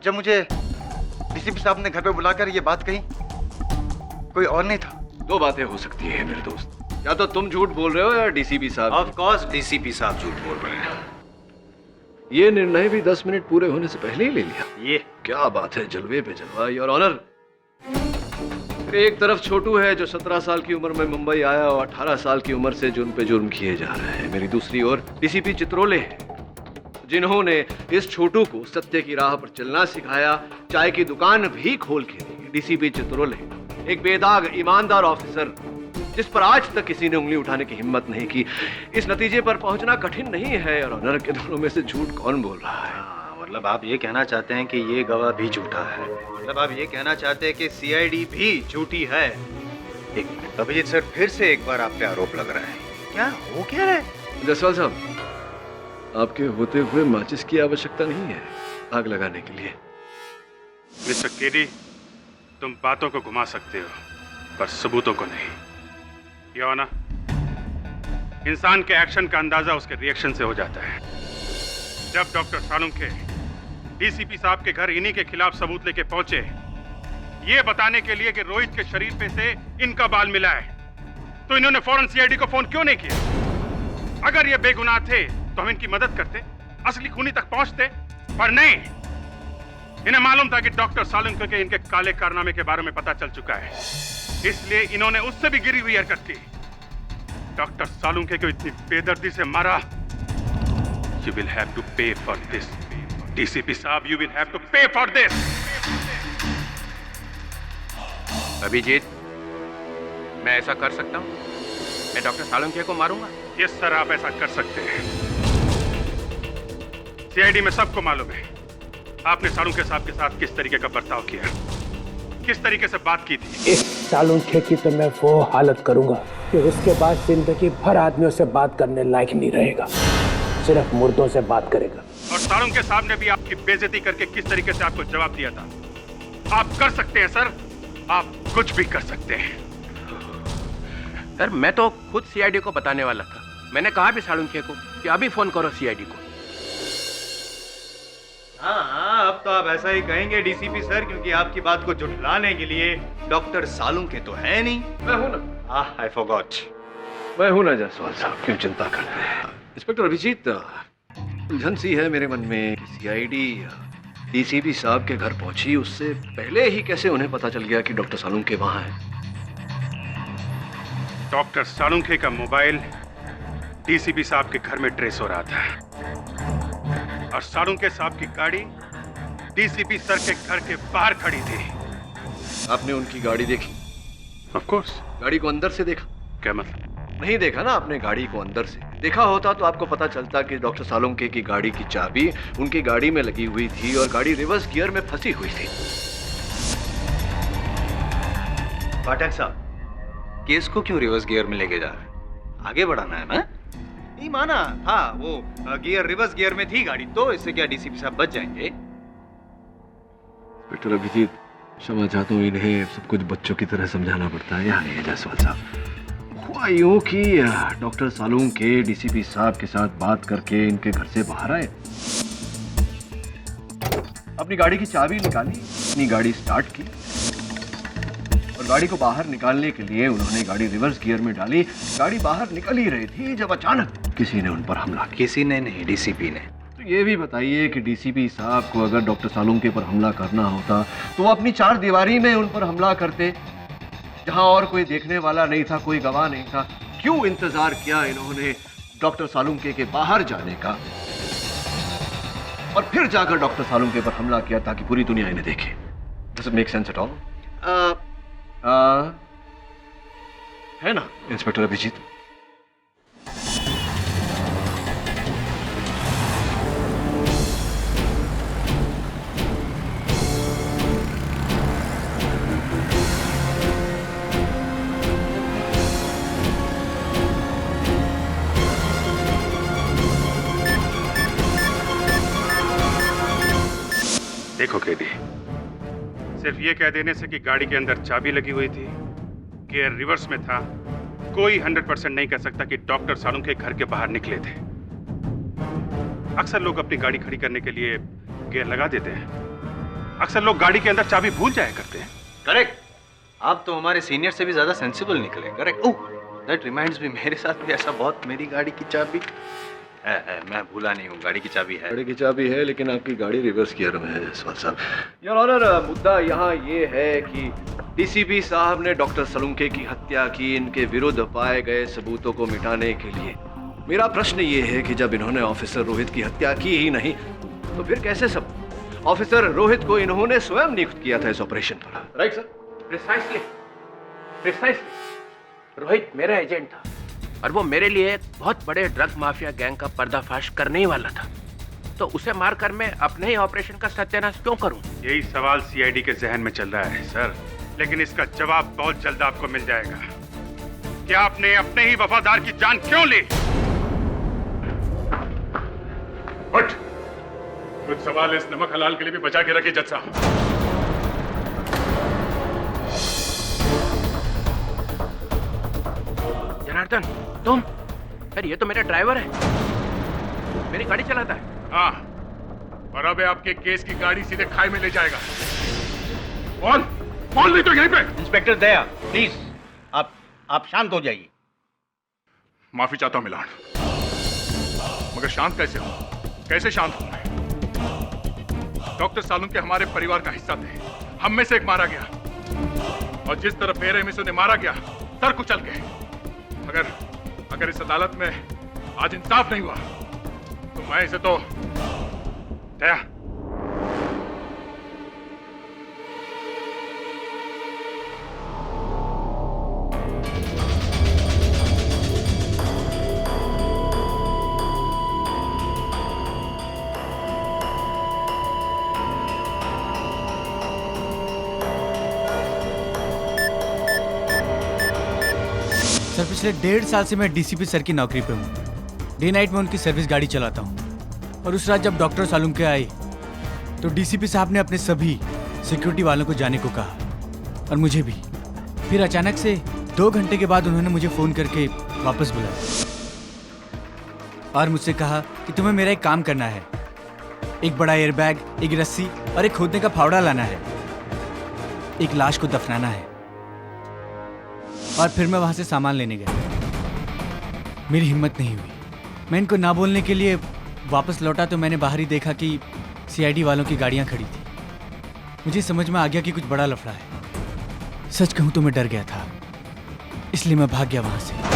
जब मुझे डीसीपी साहब ने घर पे बुलाकर ये बात कही, कोई और नहीं था। दो बातें हो सकती है मेरे दोस्त, या तो तुम झूठ बोल रहे हो या डीसीपी साहब। ऑफ कोर्स डीसीपी साहब झूठ बोल रहे हैं। ये निर्णय भी 10 मिनट पूरे होने से पहले ही ले लिया। ये क्या बात है, जलवे पे जलवा योर ऑनर। एक तरफ छोटू है जो 17 साल की उम्र में मुंबई आया और 18 साल की उम्र से जुर्म पे जुर्म किए जा रहे हैं। मेरी दूसरी ओर डीसीपी चित्रोले है, जिन्होंने इस छोटू को सत्य की राह पर चलना सिखाया, चाय की दुकान भी खोल के दी। डीसीपी चित्रोले एक बेदाग ईमानदार ऑफिसर जिस पर आज तक किसी ने उंगली उठाने की हिम्मत नहीं की। इस नतीजे पर पहुंचना कठिन नहीं है और ऑनर के दोनों में से झूठ कौन बोल रहा है? मतलब आप ये कहना चाहते हैं कि ये गवाह भी झूठा है? मतलब आप ये कहना चाहते हैं कि सीआईडी भी झूठी है? एक मिनट अभिजीत सर, फिर से एक बार आप पे आरोप लग रहा है। क्या हो क्या रहा है? जसवाल साहब, आपके होते हुए माचिस की आवश्यकता नहीं है आग लगाने के लिए। मिस्टर केडी, तुम बातों को घुमा सकते हो पर सबूतों को नहीं। योना, इंसान के एक्शन का अंदाजा उसके रिएक्शन से हो जाता है। जब डॉक्टर सालुंखे डीसीपी साहब के घर इन्हीं के खिलाफ सबूत लेके पहुंचे, ये बताने के लिए कि रोहित के शरीर पे से इनका बाल मिला है, तो इन्होंने फौरन सीआईडी को फोन क्यों नहीं किया? अगर ये बेगुनाह थे तो हम इनकी मदद करते, असली खूनी तक पहुंचते, पर नहीं। इन्हें मालूम था कि डॉक्टर सालुंखे के इनके काले कारनामे के बारे में पता चल चुका है, इसलिए इन्होंने उससे भी गिरी हुई हरकत की। डॉक्टर सालुंखे को इतनी बेदर्दी से मारा। You will have to pay for this, DCP साहब, you will have to pay for this. Abhijit, मैं ऐसा कर सकता हूँ? मैं डॉक्टर सालुंखे को मारूंगा? यस सर, आप ऐसा कर सकते हैं। सीआईडी में सबको मालूम है आपने सालुंखे साहब के साथ किस तरीके का बर्ताव किया, किस तरीके से बात की थी। इस सालुंखे की तो मैं वो हालत करूंगा कि उसके बाद जिंदगी भर आदमियों से बात करने लायक नहीं रहेगा, सिर्फ मुर्दों से बात करेगा। और सालुंखे साहब ने भी आपकी बेइज्जती करके किस तरीके से आपको जवाब दिया था। आप कर सकते हैं सर, आप कुछ भी कर सकते हैं। सर, मैं तो खुद सीआईडी को बताने वाला था। मैंने कहा भी सालुंखे को कि अभी फोन करो सीआईडी को। हाँ, अब तो आप ऐसा ही कहेंगे डीसीपी सर, क्योंकि आपकी बात को झुठलाने के लिए डॉक्टर सालुंखे तो है नहीं। मैं हूं ना। I forgot. मैं हूं ना जायसवाल साहब, क्यों चिंता करते हैं? इंस्पेक्टर अभिजीत, उलझन सी है मेरे मन में। सीआईडी डीसीपी साहब के घर पहुंची, उससे पहले ही कैसे उन्हें पता चल गया कि डॉक्टर सालुंखे वहां है? डॉक्टर सालुंखे का मोबाइल डीसीपी साहब के घर में ट्रेस हो रहा था और सालुंखे साहब की गाड़ी डीसीपी सर के घर के बाहर खड़ी थी। आपने उनकी गाड़ी देखी? Of course. गाड़ी को अंदर से देखा? क्या मतलब? नहीं देखा ना आपने गाड़ी को अंदर से। देखा होता तो आपको पता चलता कि डॉक्टर सालुंखे की गाड़ी की चाबी उनकी गाड़ी में लगी हुई थी और गाड़ी रिवर्स गियर में फंसी हुई थी। पाठक साहब, केस को क्यों रिवर्स गियर में लेके जा रहे हैं? आगे बढ़ाना है ना? नहीं माना था वो गियर रिवर्स गियर में थी गाड़ी, तो इससे क्या डीसीपी साहब बच जाएंगे? इंस्पेक्टर अभिजीत, क्षमा चाहता हूँ, इन्हें सब कुछ बच्चों की तरह समझाना पड़ता है। यहाँ नहीं जायसवाल साहब, हुआ यूं कि डॉक्टर सालूम के डीसीपी साहब के साथ बात करके इनके घर से बाहर आए, अपनी गाड़ी की चाबी निकाली, अपनी गाड़ी स्टार्ट की और गाड़ी को बाहर निकालने के लिए उन्होंने गाड़ी रिवर्स गियर में डाली। गाड़ी बाहर निकल ही रही थी जब अचानक किसी ने उन पर हमला किया। किसी ने नहीं, डीसीपी ने। तो ये भी बताइए कि डीसीपी साहब को अगर डॉक्टर सालूम के ऊपर हमला करना होता तो वो अपनी चार दीवारी में उन पर हमला करते, जहां और कोई देखने वाला नहीं था, कोई गवाह नहीं था। क्यों इंतजार किया इन्होंने डॉक्टर सालूम के बाहर जाने का और फिर जाकर डॉक्टर सालूम के ऊपर हमला किया ताकि पूरी दुनिया इन्हें देखे? Does it make sense at all? है ना इंस्पेक्टर अभिजीत? देखो कैदी, सिर्फ ये कह देने से कि गाड़ी के अंदर चाबी लगी हुई थी, गियर रिवर्स में था, कोई 100% नहीं कह सकता कि डॉक्टर सालूम के घर के बाहर निकले थे। अक्सर लोग अपनी गाड़ी खड़ी करने के लिए गियर लगा देते हैं। अक्सर लोग गाड़ी के अंदर चाबी भूल जाया करते हैं। करेक्ट। आप तो हमारे सीनियर से भी ज्यादा सेंसिबल निकले। Correct. Oh, that reminds me, मेरे साथ भी ऐसा बहुत, मेरी गाड़ी की चाबी है, मैं भूला नहीं हूँ, गाड़ी की चाबी है। गाड़ी की चाबी है, लेकिन आपकी गाड़ी रिवर्स गियर में है जायसवाल साहब। योर ऑनर, मुद्दा यहाँ ये है कि डीसीपी साहब ने डॉक्टर सलूमके की हत्या की इनके विरुद्ध पाए गए सबूतों को मिटाने के लिए। मेरा प्रश्न ये है कि जब इन्होंने ऑफिसर रोहित की हत्या की ही नहीं तो फिर कैसे सब ऑफिसर रोहित को इन्होंने स्वयं नियुक्त किया था इस ऑपरेशन पर? Right sir? प्रिसाइसली रोहित मेरा एजेंट था और वो मेरे लिए एक बहुत बड़े ड्रग माफिया गैंग का पर्दाफाश करने ही वाला था, तो उसे मारकर मैं अपने ही ऑपरेशन का सत्यानाश क्यों करूं? यही सवाल सीआईडी के जहन में चल रहा है सर, लेकिन इसका जवाब बहुत जल्द आपको मिल जाएगा। क्या आपने अपने ही वफादार की जान क्यों ली? उठ, कुछ सवाल इस नमक हलाल के लिए भी बचा के रखिए जज साहब। जनार्दन, तुम? सर ये तो मेरा ड्राइवर है, मेरी गाड़ी चलाता है। हाँ, और अब आपके केस की गाड़ी सीधे खाई में ले जाएगा। कौन नहीं तो यहीं पे। इंस्पेक्टर दया, प्लीज आप शांत हो जाइए। माफी चाहता हूं मिलान, मगर शांत कैसे हूं? कैसे शांत हूं मैं? डॉक्टर सालूम के हमारे परिवार का हिस्सा थे, हम में से एक मारा गया और जिस तरह बेरहमी से उन्हें मारा गया, सर कुचल गए। अगर इस अदालत में आज इंसाफ नहीं हुआ तो मैं इसे तो दया। सर पिछले 1.5 साल से मैं डीसीपी सर की नौकरी पे हूँ। डे नाइट में उनकी सर्विस गाड़ी चलाता हूँ और उस रात जब डॉक्टर सालूमके आए तो डीसीपी साहब ने अपने सभी सिक्योरिटी वालों को जाने को कहा और मुझे भी। फिर अचानक से 2 घंटे के बाद उन्होंने मुझे फ़ोन करके वापस बुलाया और मुझसे कहा कि तुम्हें मेरा एक काम करना है, एक बड़ा एयरबैग, एक रस्सी और एक खोदने का फावड़ा लाना है, एक लाश को दफनाना है। और फिर मैं वहां से सामान लेने गया। मेरी हिम्मत नहीं हुई, मैं इनको ना बोलने के लिए वापस लौटा तो मैंने बाहर ही देखा कि सीआईडी वालों की गाड़ियां खड़ी थी। मुझे समझ में आ गया कि कुछ बड़ा लफड़ा है। सच कहूं तो मैं डर गया था, इसलिए मैं भाग गया वहां से।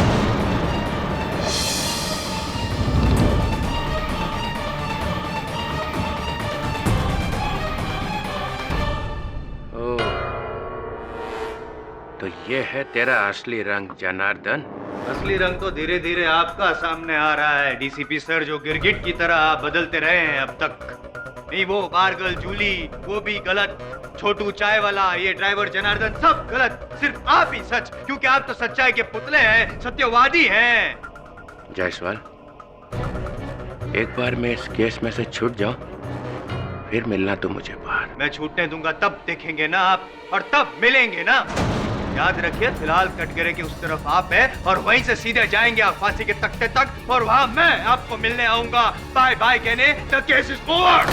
तो ये है तेरा असली रंग जनार्दन। असली रंग तो धीरे धीरे आपका सामने आ रहा है डीसीपी सर, जो गिरगिट की तरह आप बदलते रहे हैं अब तक। नहीं, वो बारगल जूली वो भी गलत, छोटू चाय वाला, ये ड्राइवर जनार्दन, सब गलत, सिर्फ आप ही सच, क्योंकि आप तो सच्चाई के पुतले हैं, सत्यवादी हैं। जायसवाल, एक बार मैं इस केस में से छूट जाऊं फिर मिलना तो मुझे बाहर। मैं छूटने दूंगा तब देखेंगे ना आप, और तब मिलेंगे ना। याद रखिए, फिलहाल कटघरे की उस तरफ आप है और वहीं से सीधे जाएंगे आप फांसी के तख्ते तक, और वहां मैं आपको मिलने आऊंगा बाय बाय कहने। The case is over.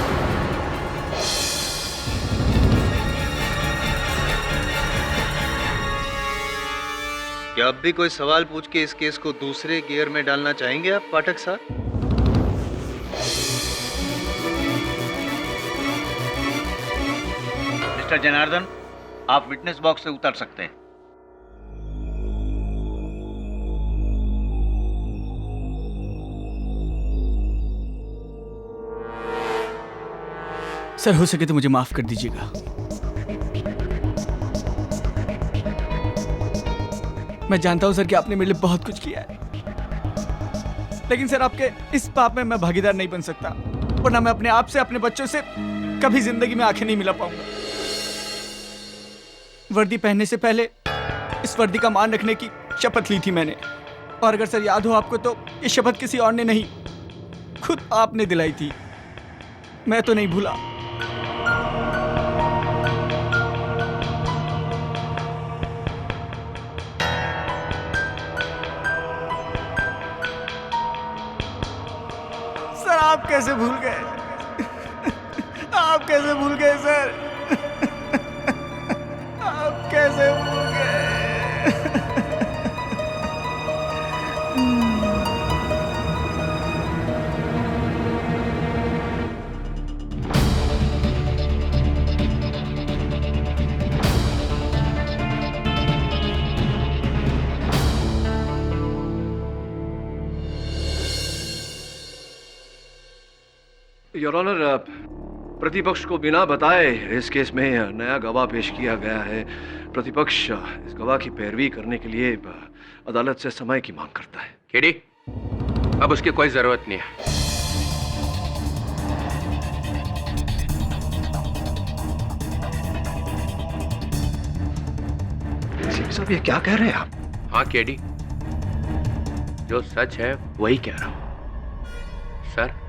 क्या अब भी कोई सवाल पूछ के इस केस को दूसरे गियर में डालना चाहेंगे आप पाठक साहब? मिस्टर जनार्दन, आप विटनेस बॉक्स से उतर सकते हैं। सर, हो सके तो मुझे माफ कर दीजिएगा। मैं जानता हूं सर कि आपने मेरे लिए बहुत कुछ किया है, लेकिन सर आपके इस पाप में मैं भागीदार नहीं बन सकता, वरना मैं अपने आप से, अपने बच्चों से कभी जिंदगी में आंखें नहीं मिला पाऊंगा। वर्दी पहनने से पहले इस वर्दी का मान रखने की शपथ ली थी मैंने, और अगर सर याद हो आपको तो ये शपथ किसी और ने नहीं, खुद आपने दिलाई थी। मैं तो नहीं भूला। सर आप कैसे भूल गए? आप कैसे भूल गए सर? आप कैसे भूल गए? योर ऑनर, प्रतिपक्ष को बिना बताए इस केस में नया गवाह पेश किया गया है। प्रतिपक्ष इस गवाह की पैरवी करने के लिए अदालत से समय की मांग करता है। केडी, अब उसकी कोई जरूरत नहीं है। साहब, ये क्या कह रहे हैं आप? हाँ केडी, जो सच है वही कह रहा हूं। सर,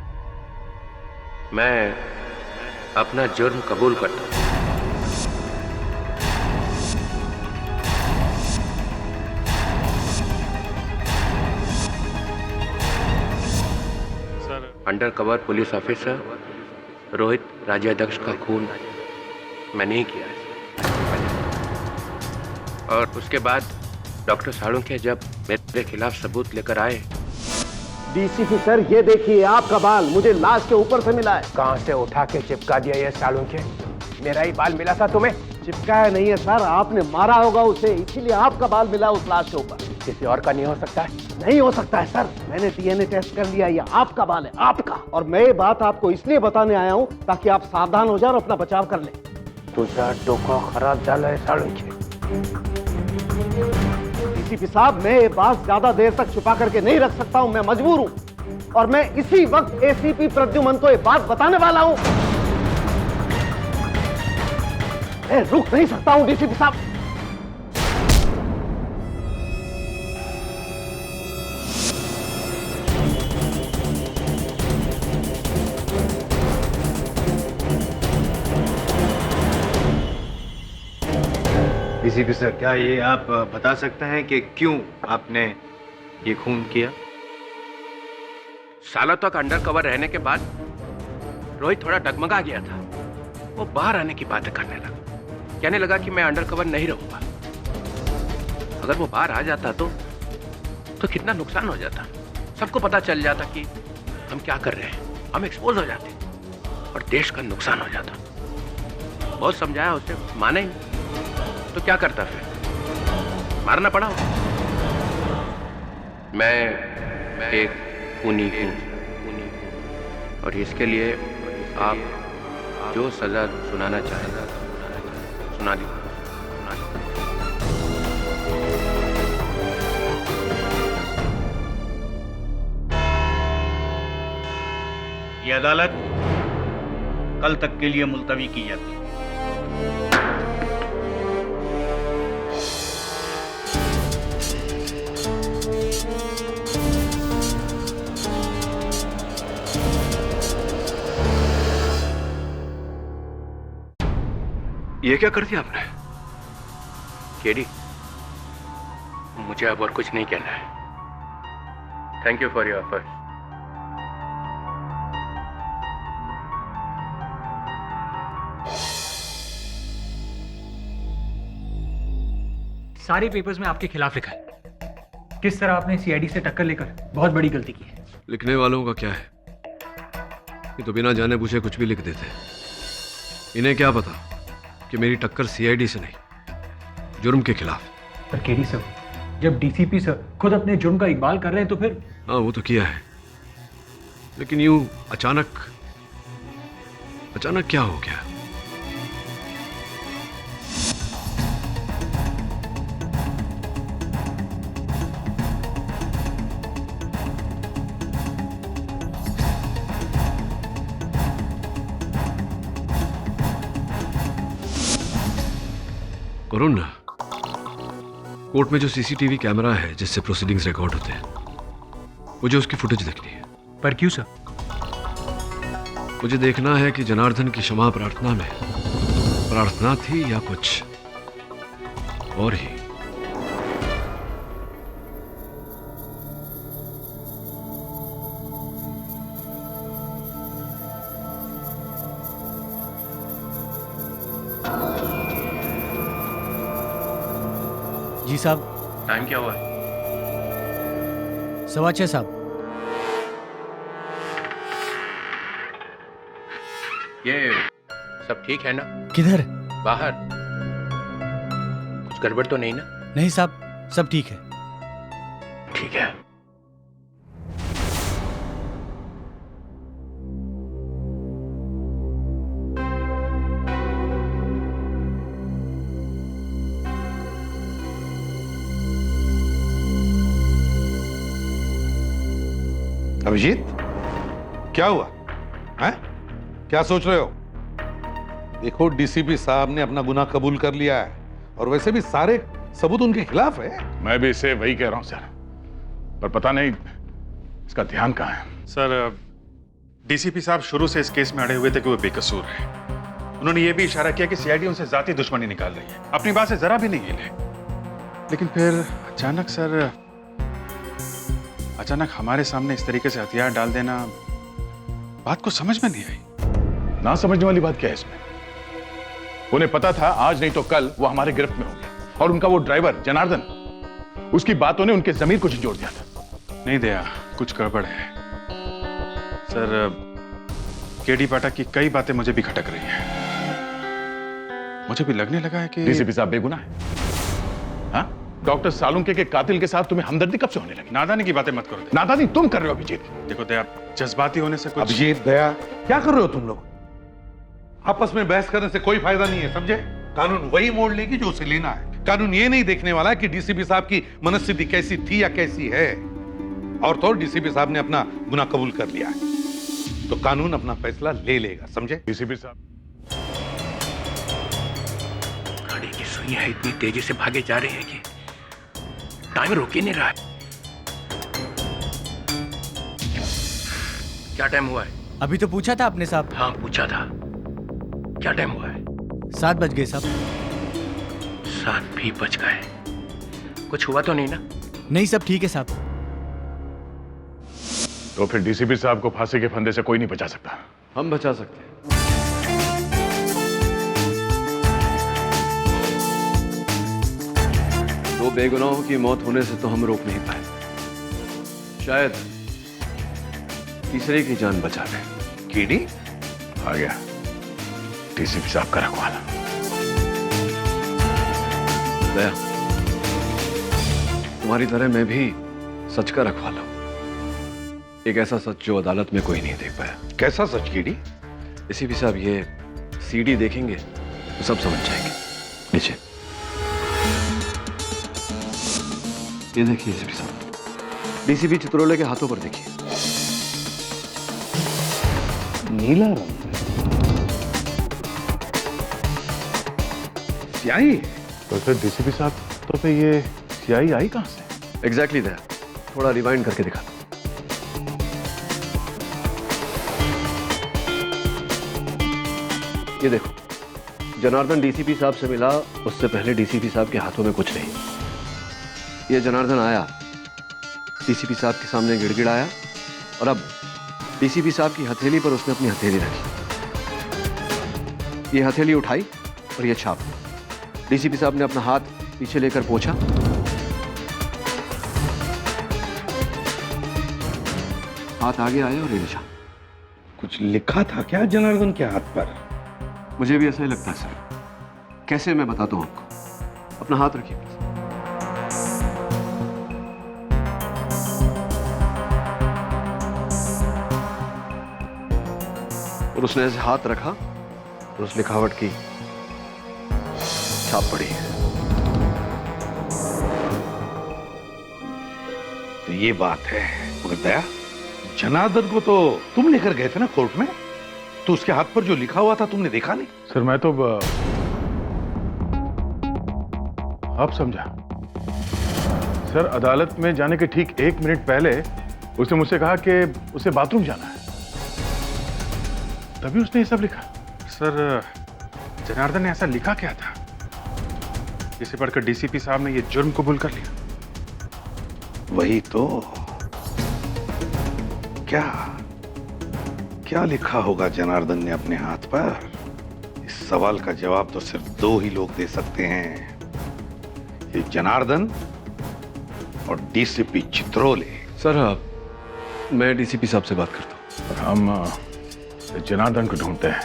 मैं अपना जुर्म कबूल करता हूं। Undercover police officer Rohit Rajyadhyaksh का खून मैंने ही किया है। और उसके बाद डॉक्टर सालुंखे जब मेरे खिलाफ सबूत लेकर आए। डीसीपी सर, ये देखिए आपका बाल मुझे लाश के ऊपर से मिला है। कहां से उठा के चिपका दिया ये सालुंखे? मेरा ही बाल मिला था तुम्हें? चिपकाया नहीं है सर, आपने मारा होगा उसे, इसीलिए आपका बाल मिला उस लाश के ऊपर। किसी और का नहीं हो सकता है? नहीं हो सकता है सर, मैंने डीएनए टेस्ट कर लिया, ये आपका बाल है, आपका। और मैं ये बात आपको इसलिए बताने आया हूँ ताकि आप सावधान हो जाए और अपना बचाव कर ले। तुझा डोका खराब झाला है सालुंखे। डीसीपी साहब, मैं ये बात ज्यादा देर तक छुपा करके नहीं रख सकता हूँ, मैं मजबूर हूँ, और मैं इसी वक्त एसीपी प्रद्युमन को ये बात बताने वाला हूँ। मैं रुक नहीं सकता हूँ डीसीपी साहब। डीसीपी सर, क्या ये आप बता सकते हैं कि क्यों आपने ये खून किया? सालों तक अंडर कवर रहने के बाद रोहित थोड़ा डगमगा गया था। वो बाहर आने की बातें करने लगा, कहने लगा कि मैं अंडर कवर नहीं रहूंगा। अगर वो बाहर आ जाता तो कितना नुकसान हो जाता। सबको पता चल जाता कि हम क्या कर रहे हैं, हम एक्सपोज हो जाते और देश का नुकसान हो जाता। बहुत समझाया उसे, माने ही नहीं। तो क्या करता फिर? मारना पड़ा। मैं एक खूनी हूं, और इसके लिए आप जो सजा सुनाना चाहेगा सुना दी। ये अदालत कल तक के लिए मुलतवी की जाती है। ये क्या कर दिया आपने? केडी, मुझे अब और कुछ नहीं कहना है। Thank you for your effort. सारे पेपर्स में आपके खिलाफ लिखा है। किस तरह आपने सीआईडी से टक्कर लेकर बहुत बड़ी गलती की है। लिखने वालों का क्या है, ये तो बिना जाने पूछे कुछ भी लिख देते हैं। इन्हें क्या पता कि मेरी टक्कर सीआईडी से नहीं, जुर्म के खिलाफ। पर केडी सर, जब डीसीपी सर खुद अपने जुर्म का इकबाल कर रहे हैं तो फिर। हाँ, वो तो किया है, लेकिन यूं अचानक क्या हो गया? वरुण, कोर्ट में जो सीसीटीवी कैमरा है जिससे प्रोसीडिंग्स रिकॉर्ड होते हैं, मुझे उसकी फुटेज देखनी है। पर क्यों सर? मुझे देखना है कि जनार्दन की क्षमा प्रार्थना में प्रार्थना थी या कुछ और ही। जी साहब। टाइम क्या हुआ है? 6:15 साहब। ये सब ठीक है ना? किधर? बाहर। कुछ गड़बड़ तो नहीं ना? नहीं साहब, सब ठीक है। ठीक है। अभिजीत, क्या हुआ है? क्या सोच रहे हो? देखो, डीसीपी साहब ने अपना गुनाह कबूल कर लिया है और वैसे भी सारे सबूत उनके खिलाफ है। मैं भी इसे वही कह रहा हूं सर, पर पता नहीं इसका ध्यान कहां है। सर, डीसीपी साहब शुरू से इस केस में अड़े हुए थे कि वो बेकसूर है। उन्होंने ये भी इशारा किया कि सीआईडी उनसे जाती दुश्मनी निकाल रही है, अपनी बात से जरा भी नहीं हिले। लेकिन फिर अचानक हमारे सामने इस तरीके से हथियार डाल देना, बात को समझ में नहीं आई। ना समझने वाली बात क्या है इसमें? उन्हें पता था आज नहीं तो कल वो हमारे गिरफ्त में होंगे, और उनका वो ड्राइवर जनार्दन, उसकी बातों ने उनके जमीर को झंझोड़ दिया था। नहीं दया, कुछ गड़बड़ है सर। केडी पाठक की कई बातें मुझे भी खटक रही हैं। मुझे भी लगने लगा है कि डीसीपी साहब बेगुनाह है। हाँ? डॉक्टर सालुंके के कातिल के साथ तुम्हें हमदर्दी कब से होने लगी? नादानी की बातें मत करो। नादानी तुम कर रहे हो अभिजीत। देखो दया, जज्बाती होने से कुछ। अभिजीत, दया, क्या कर रहे हो तुम लोग? आपस में बहस करने से कोई फायदा नहीं है, समझे? कानून वही मोड़ लेगी जो उसे लेना है। कानून ये नहीं देखने वाला कि डीसीपी साहब की मनस्थिति कैसी थी या कैसी है। और तो डीसीपी साहब ने अपना गुनाह कबूल कर लिया है, तो कानून अपना फैसला ले लेगा, समझे? डीसीपी साहब गाड़ी की सुइयां इतनी तेजी से भागे जा रही है कि टाइम रुक ही नहीं रहा है। क्या टाइम हुआ है? अभी तो पूछा था आपने साहब। हाँ, पूछा था। क्या टाइम हुआ है? 7 बज गए साहब। 7 भी बज गए। कुछ हुआ तो नहीं ना? नहीं, सब ठीक है साहब। तो फिर डीसीपी साहब को फांसी के फंदे से कोई नहीं बचा सकता। हम बचा सकते हैं। दो बेगुनाहों की मौत होने से तो हम रोक नहीं पाए, शायद तीसरे की जान बचा लें। कीडी आ गया, डीसीपी साहब का रखवाला। दया, तुम्हारी तरह मैं भी सच का रखवाला हूं। एक ऐसा सच जो अदालत में कोई नहीं देख पाया। कैसा सच कीडी? डीसीपी साहब ये सीडी देखेंगे तो सब समझ जाएंगे। नीचे ये देखिए डीसीपी साहब, डीसीपी चित्रोले के हाथों पर देखिए, नीला रंग, स्याही। तो फिर डीसीपी साहब, तो फिर ये स्याही आई कहां से? एग्जैक्टली दया, थोड़ा रिवाइंड करके दिखा। ये देखो, जनार्दन डीसीपी साहब से मिला, उससे पहले डीसीपी साहब के हाथों में कुछ नहीं। ये जनार्दन आया, डीसीपी साहब के सामने गिड़गिड़ाया और अब डीसीपी साहब की हथेली पर उसने अपनी हथेली रखी। ये हथेली उठाई और ये छाप। डीसीपी साहब ने अपना हाथ पीछे लेकर पोंछा। हाथ आगे आया और ये निशान। कुछ लिखा था क्या जनार्दन के हाथ पर? मुझे भी ऐसा ही लगता है सर। कैसे, मैं बताता हूं आपको। अपना हाथ रखिए। और उसने ऐसे हाथ रखा और उस लिखावट की छाप पड़ी। तो ये बात है मगर दया, जनार्दन को तो तुम लेकर गए थे ना कोर्ट में, तो उसके हाथ पर जो लिखा हुआ था तुमने देखा नहीं? सर मैं तो आप समझा सर, अदालत में जाने के ठीक 1 मिनट पहले उसने मुझसे कहा कि उसे बाथरूम जाना है, तभी उसने ये सब लिखा। सर जनार्दन ने ऐसा लिखा क्या था जिसे पढ़कर डीसीपी साहब ने ये जुर्म कबूल कर लिया? वही तो, क्या लिखा होगा जनार्दन ने अपने हाथ पर? इस सवाल का जवाब तो सिर्फ 2 ही लोग दे सकते हैं, ये जनार्दन और डीसीपी चित्रोले। सर मैं डीसीपी साहब से बात करता हूँ। हम जनार्दन को ढूंढते हैं।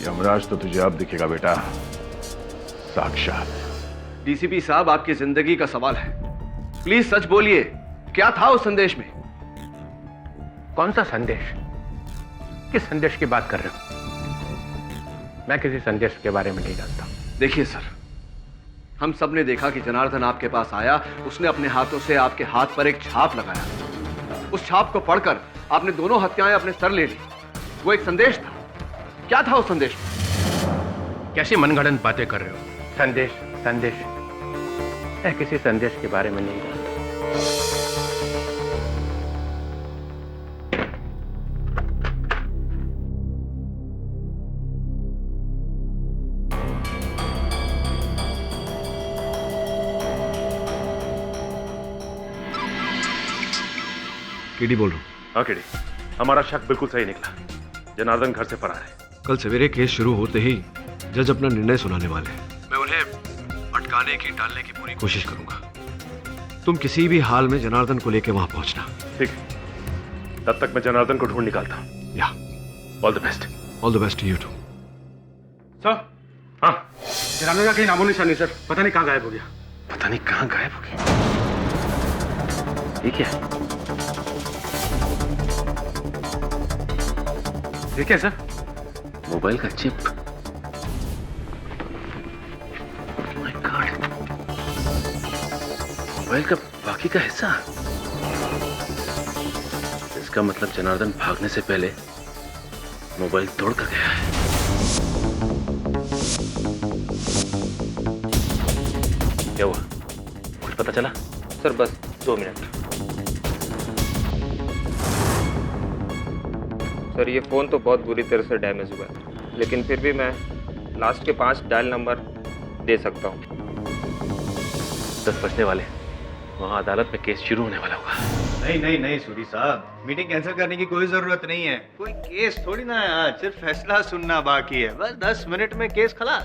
यमराज तो तुझे अब दिखेगा बेटा, साक्षात। डीसीपी साहब, आपकी जिंदगी का सवाल है, प्लीज सच बोलिए, क्या था उस संदेश में? कौन सा संदेश? किस संदेश की बात कर रहे हो? मैं किसी संदेश के बारे में नहीं जानता। देखिए सर, हम सब ने देखा कि जनार्दन आपके पास आया, उसने अपने हाथों से आपके हाथ पर एक छाप लगाया। उस छाप को पढ़कर आपने दोनों हत्याएं अपने सर ले ली। वो एक संदेश था। क्या था उस संदेश में? कैसी मनगढ़ंत बातें कर रहे हो? संदेश संदेश, मैं किसी संदेश के बारे में नहीं जानता। केडी बोल रहा हूँ। हाँ केडी, हमारा शक बिल्कुल सही निकला। जनार्दन घर से फरार है। कल सवेरे केस शुरू होते ही जज अपना निर्णय सुनाने वाले हैं। मैं उन्हें अटकाने की, टालने की पूरी कोशिश करूंगा। तुम किसी भी हाल में जनार्दन को लेकर वहां पहुंचना। ठीक है, तब तक मैं जनार्दन को ढूंढ निकालता हूँ। या all the best. All the best to you too. Sir, हाँ, जनार्दन का कहीं नामो निशान नहीं सर, पता नहीं कहाँ गायब हो गया। पता नहीं कहाँ गायब हो गया। ठीक है, ठीक है सर। मोबाइल का चिप। माय गॉड, मोबाइल का बाकी का हिस्सा। इसका मतलब जनार्दन भागने से पहले मोबाइल तोड़ कर गया है। क्या हुआ, कुछ पता चला? सर बस 2 मिनट। सर ये फ़ोन तो बहुत बुरी तरह से डैमेज हुआ है, लेकिन फिर भी मैं लास्ट के 5 डायल नंबर दे सकता हूँ। 10 बजने वाले, वहाँ अदालत में केस शुरू होने वाला होगा। नहीं सूरी साहब, मीटिंग कैंसिल करने की कोई जरूरत नहीं है। कोई केस थोड़ी ना है आज, सिर्फ फैसला सुनना बाकी है। बस 10 मिनट में केस खलास।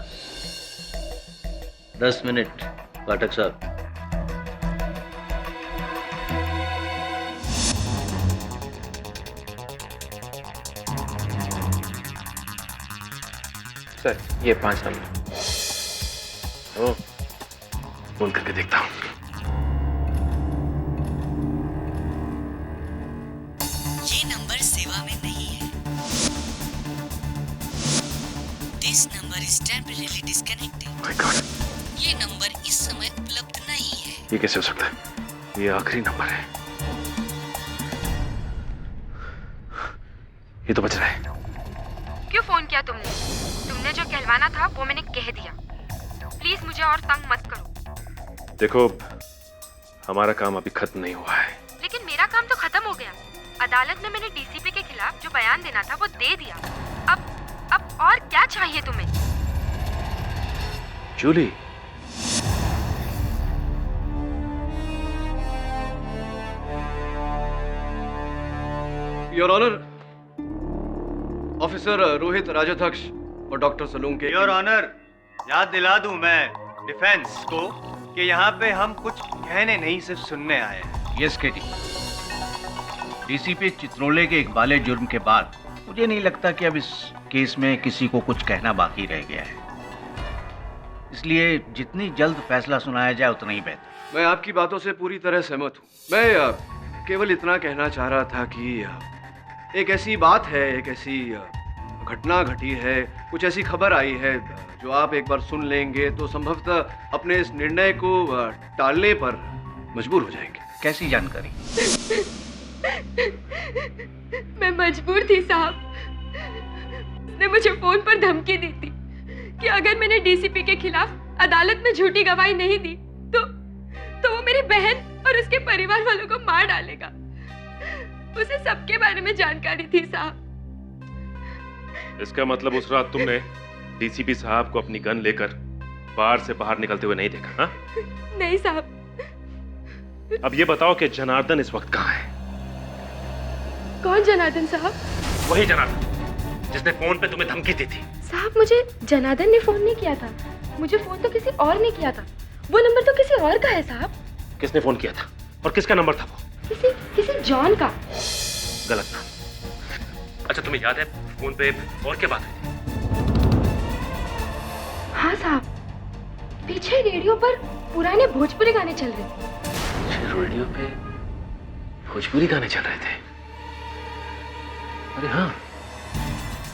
10 मिनट पाठक साहब। सर ये 5 नंबर। ओ, फोन करके देखता हूँ। ये नंबर सेवा में नहीं है। This number is temporarily disconnected. My God. ये नंबर इस समय उपलब्ध नहीं है। ये कैसे हो सकता है? ये आखिरी नंबर है। ये तो बच रहा है। क्यों फोन किया तुमने? तुमने जो कहलवाना था वो मैंने कह दिया। प्लीज मुझे और तंग मत करो। देखो, हमारा काम अभी खत्म नहीं हुआ है। लेकिन मेरा काम तो खत्म हो गया। अदालत में मैंने डीसीपी के खिलाफ जो बयान देना था वो दे दिया। अब अब और क्या चाहिए तुम्हें? Julie, your honour, officer Rohit Rajadhyaksha और डॉक्टर सलूंके। योर ऑनर, याद दिला दूं मैं डिफेंस को कि यहाँ पे हम कुछ कहने नहीं सिर्फ सुनने आए हैं। यस केटी, डीसीपी चित्रोले के इकबाले जुर्म के बाद मुझे नहीं लगता कि अब इस केस में किसी को कुछ कहना बाकी रह गया है, इसलिए जितनी जल्द फैसला सुनाया जाए उतना ही बेहतर। मैं आपकी बातों से पूरी तरह सहमत हूँ। मैं केवल इतना कहना चाह रहा था कि एक ऐसी बात है, एक ऐसी घटना घटी है, कुछ ऐसी खबर आई है जो आप एक बार सुन लेंगे तो संभवतः अपने इस निर्णय को टालने पर मजबूर हो जाएंगे। कैसी जानकारी? मैं मजबूर थी साहब। उसने मुझे फोन पर धमकी दी थी कि अगर मैंने डीसीपी के खिलाफ अदालत में झूठी गवाही नहीं दी तो वो मेरी बहन और उसके परिवार वालों को मार डालेगा। उसे सबके बारे में जानकारी थी साहब। इसका मतलब उस रात तुमने डीसीपी साहब को अपनी गन लेकर बार से बाहर निकलते हुए नहीं देखा? हाँ? नहीं साहब। अब ये बताओ कि जनार्दन इस वक्त कहाँ है? कौन जनार्दन साहब? वही जनार्दन जिसने फोन पे तुम्हें धमकी दी थी। साहब मुझे जनार्दन ने फोन नहीं किया था, मुझे फोन तो किसी और ने किया था। वो नंबर तो किसी और का है साहब। किसने फोन किया था और किसका नंबर था वो? किसी जॉन का। गलत नाम। अच्छा तुम्हें याद है फोन पे और क्या बात हुई थी? हाँ साहब, पीछे रेडियो पर पुराने भोजपुरी गाने चल रहे थे। रेडियो पे भोजपुरी गाने चल रहे थे? अरे हाँ,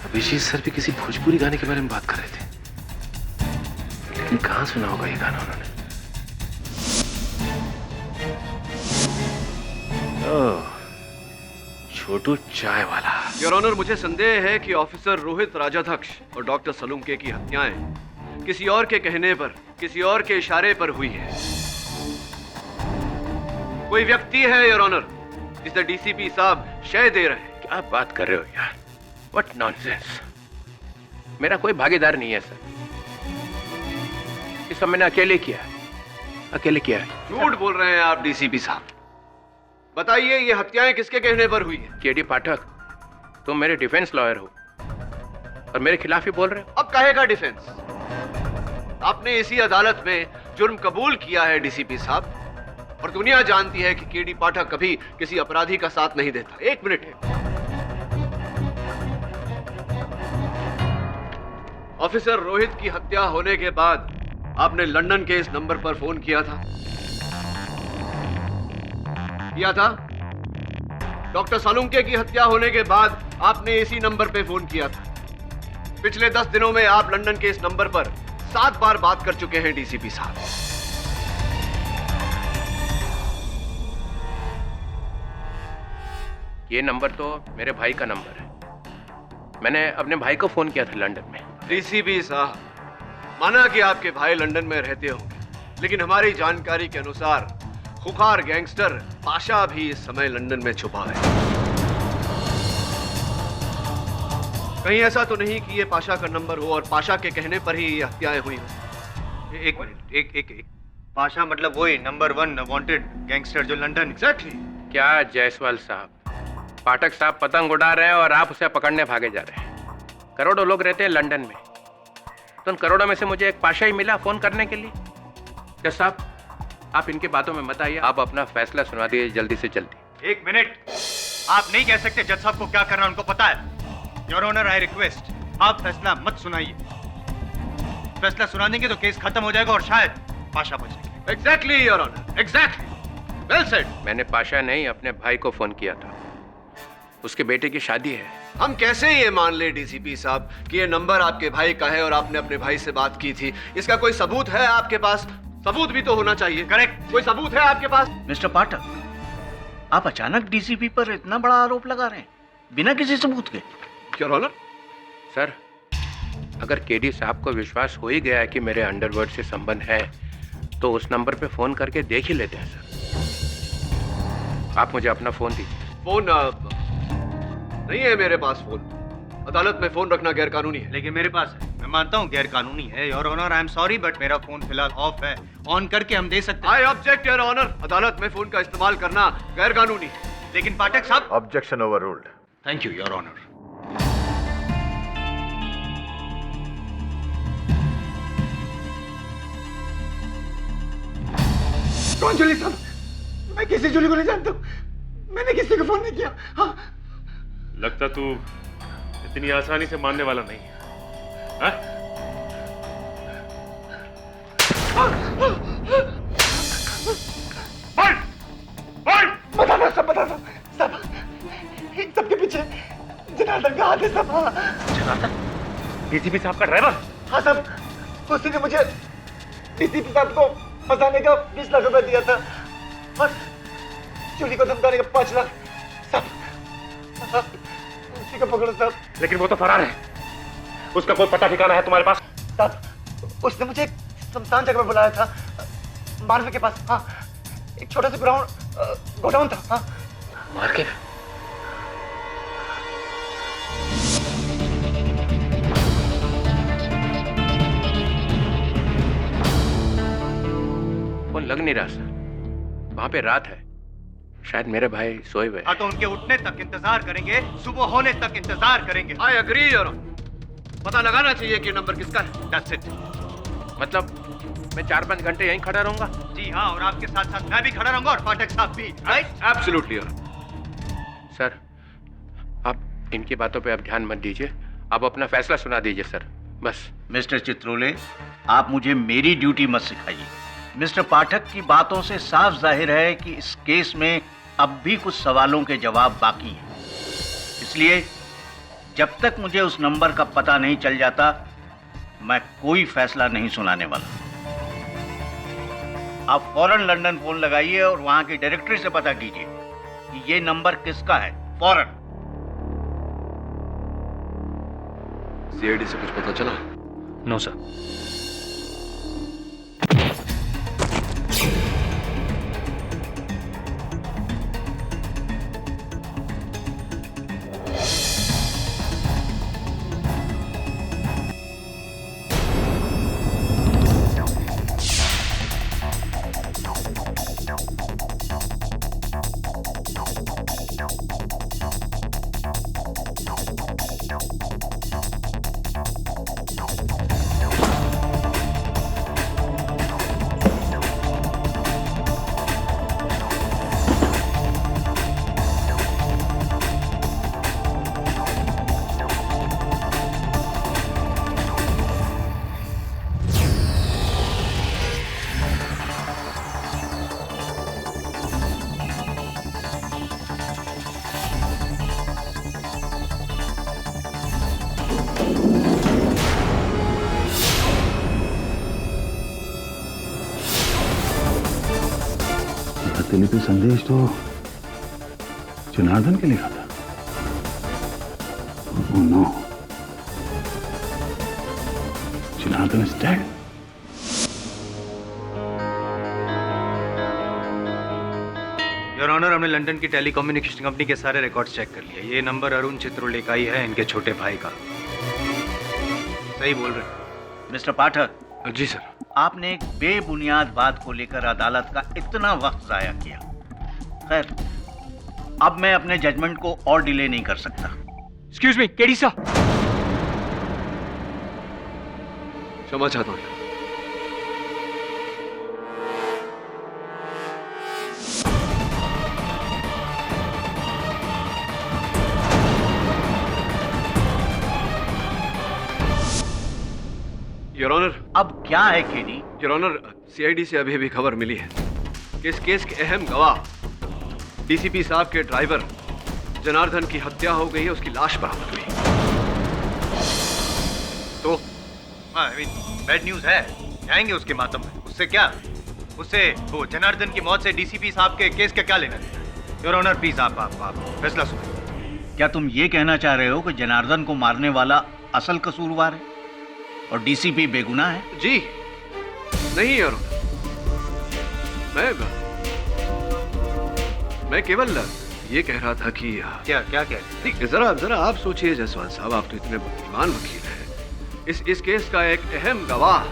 अभिजीत सर भी किसी भोजपुरी गाने के बारे में बात कर रहे थे, लेकिन कहाँ सुना होगा ये गाना उन्होंने? छोटू चाय वाला। योर ऑनर, मुझे संदेह है कि ऑफिसर रोहित राजाध्यक्ष और डॉक्टर सलूंके की हत्याएं किसी और के कहने पर, किसी और के इशारे पर हुई है। कोई व्यक्ति है योर ऑनर जिसे डीसीपी साहब शय दे रहे हैं। क्या बात कर रहे हो यार? What nonsense. मेरा कोई भागीदार नहीं है सर, इस सब मैंने अकेले किया है। झूठ बोल रहे हैं आप डीसीपी साहब। बताइए ये हत्याएं किसके कहने पर हुई है? केडी पाठक, तुम मेरे डिफेंस लॉयर हो और मेरे खिलाफ ही बोल रहे हो। अब कहेगा डिफेंस? आपने इसी अदालत में जुर्म कबूल किया है डीसीपी साहब, और दुनिया जानती है कि केडी पाठक कभी किसी अपराधी का साथ नहीं देता। एक मिनट है। ऑफिसर रोहित की हत्या होने के बाद आपने लंदन के इस नंबर पर फोन किया था? डॉक्टर सालुंके की हत्या होने के बाद आपने इसी नंबर पे फोन किया था। पिछले 10 दिनों में आप लंदन के इस नंबर पर 7 बार बात कर चुके हैं डीसीपी साहब। ये नंबर तो मेरे भाई का नंबर है। मैंने अपने भाई को फोन किया था लंदन में। डीसीपी साहब, माना कि आपके भाई लंदन में रहते होंगे, लेकिन हमारी जानकारी के अनुसार खुखार गैंगस्टर पाशा भी इस समय लंदन में छुपा है। कहीं ऐसा तो नहीं कि ये पाशा का नंबर हो और पाशा के कहने पर ही ये हत्याएं हुई हो? एक मिनट, एक पाशा मतलब वही नंबर 1 वांटेड गैंगस्टर जो लंदन। एग्जैक्टली। क्या जायसवाल साहब, पाठक साहब पतंग उड़ा रहे हैं और आप उसे पकड़ने भागे जा रहे हैं। करोड़ों लोग रहते हैं लंदन में, तो उन करोड़ों में से मुझे एक पाशा ही मिला फोन करने के लिए। जज साहब, आप इनकी बातों में मत आइए, आप अपना फैसला सुना दीजिए जल्दी से जल्दी। एक मिनट, आप नहीं कह सकते जज साहब को क्या करना उनको पता है। योर ऑनर, आई रिक्वेस्ट, आप फैसला मत सुनाइए। फैसला सुना देंगे तो केस खत्म हो जाएगा और शायद पाशा बच जाएगा। Exactly your honour, exactly, well said. मैंने पाशा नहीं, अपने भाई को फोन किया था। उसके बेटे की शादी है। हम कैसे ये मान ले डीसीपी साहब कि ये नंबर आपके भाई का है और आपने अपने भाई से बात की थी? इसका कोई सबूत है आपके पास? सबूत भी तो होना चाहिए। करेक्ट, कोई सबूत है आपके पास? मिस्टर पाठक, आप अचानक डीसीपी पर इतना बड़ा आरोप लगा रहे हैं बिना किसी सबूत के। योर ऑनर, सर, अगर केडी साहब को विश्वास हो ही गया है कि मेरे अंडरवर्ल्ड से संबंध है, तो उस नंबर पे फोन करके देख ही लेते हैं सर। आप मुझे अपना फोन दीजिए। फोन नहीं है मेरे पास फोन। अदालत में फोन रखना गैर कानूनी है। लेकिन मेरे पास है, मैं मानता हूँ गैर कानूनी है your honour, I am sorry but मेरा फोन फिलहाल ऑफ है। ऑन करके हम दे सकते हैं। आई ऑब्जेक्ट योर ऑनर, अदालत में फोन का इस्तेमाल करना गैर कानूनी है। लेकिन पाठक साहब। Objection overruled. Thank you your honour. कौन जूली साहब? मैं किसी जूली को नहीं जानता हूँ, मैंने किसी को फोन नहीं किया। हाँ? लगता तू इतनी आसानी से मानने वाला नहीं है। हाँ? बता सब सब इन सबके पीछे जनार्दन का हाथ है सब। जनार्दन? डीसीपी साहब का ड्राइवर? हाँ सब, उसी ने मुझे डीसीपी साहब को फंसाने का 20 लाख रुपए दिया था और जूली को धमकाने का 5 लाख। सब उसी को पकड़ो सब। लेकिन वो तो फरार है, उसका कोई पता ठिकाना है तुम्हारे पास? सब उसने मुझे शमशान जगह पर बुलाया था, मार्वे के पास। हाँ, एक छोटा सा गोडाउन था। हाँ, मार के फोन लग नहीं रहा सर, वहां पे रात है, शायद मेरे भाई सोए हुए। हाँ तो उनके उठने तक इंतजार करेंगे, सुबह होने तक इंतजार करेंगे। आई एग्री योर ऑनर, पता लगाना चाहिए कि नंबर किसका है। That's it. मतलब मैं 4-5 घंटे यहीं खड़ा रहूंगा? जी हाँ, और आपके साथ साथ मैं भी खड़ा रहूंगा और पाठक साहब भी। राइट? Absolutely your. सर आप इनकी बातों पे अब ध्यान मत दीजिए, आप अपना फैसला सुना दीजिए सर, बस। मिस्टर चित्रोले, आप मुझे मेरी ड्यूटी मत सिखाइए। मिस्टर पाठक की बातों से साफ जाहिर है कि इस केस में अब भी कुछ सवालों के जवाब बाकी हैं। इसलिए जब तक मुझे उस नंबर का पता नहीं चल जाता, मैं कोई फैसला नहीं सुनाने वाला। आप फौरन लंदन फोन लगाइए और वहां की डायरेक्टरी से पता कीजिए कि ये नंबर किसका है, फौरन। सीआईडी से कुछ पता चला? No sir. प्रतिलिपि संदेश तो जनार्दन के लिखा था। Oh no. Janardan is dead. Your honour, हमने लंदन की टेलीकम्युनिकेशन कंपनी के सारे रिकॉर्ड्स चेक कर लिए। ये नंबर अरुण चित्रोले का ही है, इनके छोटे भाई का। सही बोल रहे हैं। मिस्टर पाठक। जी सर। आपने एक बेबुनियाद बात को लेकर अदालत का इतना वक्त जाया किया। खैर, अब मैं अपने जजमेंट को और डिले नहीं कर सकता। एक्सक्यूज मी, केडी सा। क्षमा चाहता हूँ। Your honour. अब क्या है केडी? योर ऑनर, सीआईडी से अभी खबर मिली है कि इस केस के अहम गवाह डीसीपी साहब के ड्राइवर जनार्दन की हत्या हो गई है, उसकी लाश बरामद हुई। तो बैड न्यूज है, जाएंगे उसके मातम में। उससे क्या, उससे वो जनार्दन की मौत से डीसीपी साहब के केस का क्या लेना देना? योर ऑनर प्लीज आप फैसला सुनिए। क्या तुम ये कहना चाह रहे हो कि जनार्दन को मारने वाला असल कसूरवार है और डीसीपी बेगुनाह है? जी नहीं योर ऑनर, मैं केवल ये कह रहा था कि क्या क्या कह रहे नहीं, जरा जरा आप सोचिए जायसवाल साहब, आप तो इतने बुद्धिमान वकील हैं। इस केस का एक अहम गवाह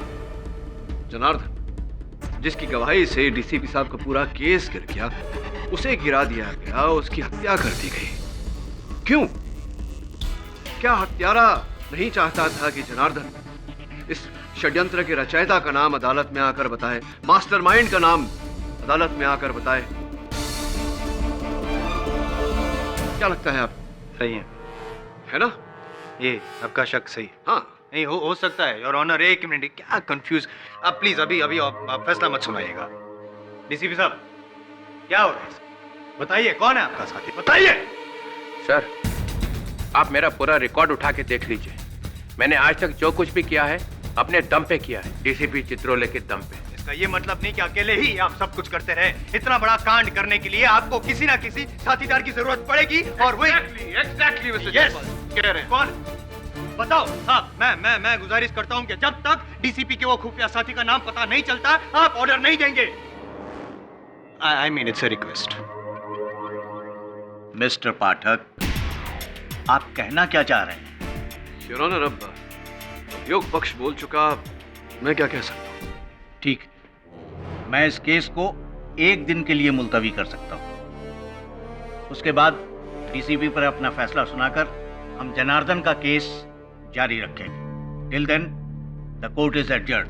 जनार्दन, जिसकी गवाही से डीसीपी साहब का पूरा केस गिर गया, उसे गिरा दिया गया, उसकी हत्या कर दी गई। क्यों? क्या हत्यारा नहीं चाहता था कि जनार्दन इस षड्यंत्र के रचयिता का नाम अदालत में आकर बताए, मास्टरमाइंड का नाम अदालत में आकर बताए? क्या लगता है आप? सही है ना? ये आपका शक सही। हाँ नहीं हो सकता है योर ऑनर। एक मिनट, क्या कंफ्यूज। आप प्लीज अभी अभी आप फैसला मत सुनाइएगा। डीसीपी साहब क्या हो रहा है? बताइए कौन है आपका साथी, बताइए। सर, आप मेरा पूरा रिकॉर्ड उठा के देख लीजिए। मैंने आज तक जो कुछ भी किया है अपने दम पे किया है, डीसीपी चित्रोले के दम पे। इसका ये मतलब नहीं कि अकेले ही आप सब कुछ करते रहे। इतना बड़ा कांड करने के लिए आपको किसी ना किसी साथीदार की जरूरत पड़ेगी और वही एग्जैक्टली कह रहे हैं। कौन? बताओ साहब। मैं गुजारिश करता हूं कि जब तक डीसीपी के वो खुफिया साथी का नाम पता नहीं चलता आप ऑर्डर नहीं देंगे। I mean it's a request. Mister Pathak, आप कहना क्या चाह रहे हैं? योर ऑनर, अब योग पक्ष बोल चुका, मैं क्या कह सकता हूँ? ठीक, मैं इस केस को एक दिन के लिए मुलतवी कर सकता हूं। उसके बाद डीसीपी पर अपना फैसला सुनाकर हम जनार्दन का केस जारी रखेंगे। Till then the court is adjourned.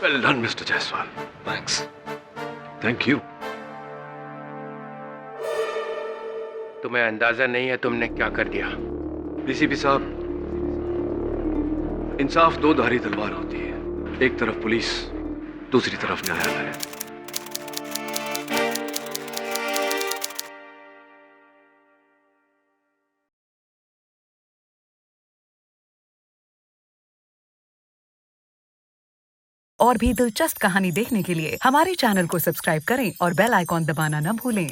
Well done mister Jaiswal, thanks. Thank you. तुम्हें अंदाजा नहीं है तुमने क्या कर दिया। डीसीपी साहब, इंसाफ दो धारी तलवार होती है, एक तरफ पुलिस, दूसरी तरफ न्यायालय। और भी दिलचस्प कहानी देखने के लिए हमारे चैनल को सब्सक्राइब करें और बेल आइकॉन दबाना न भूलें।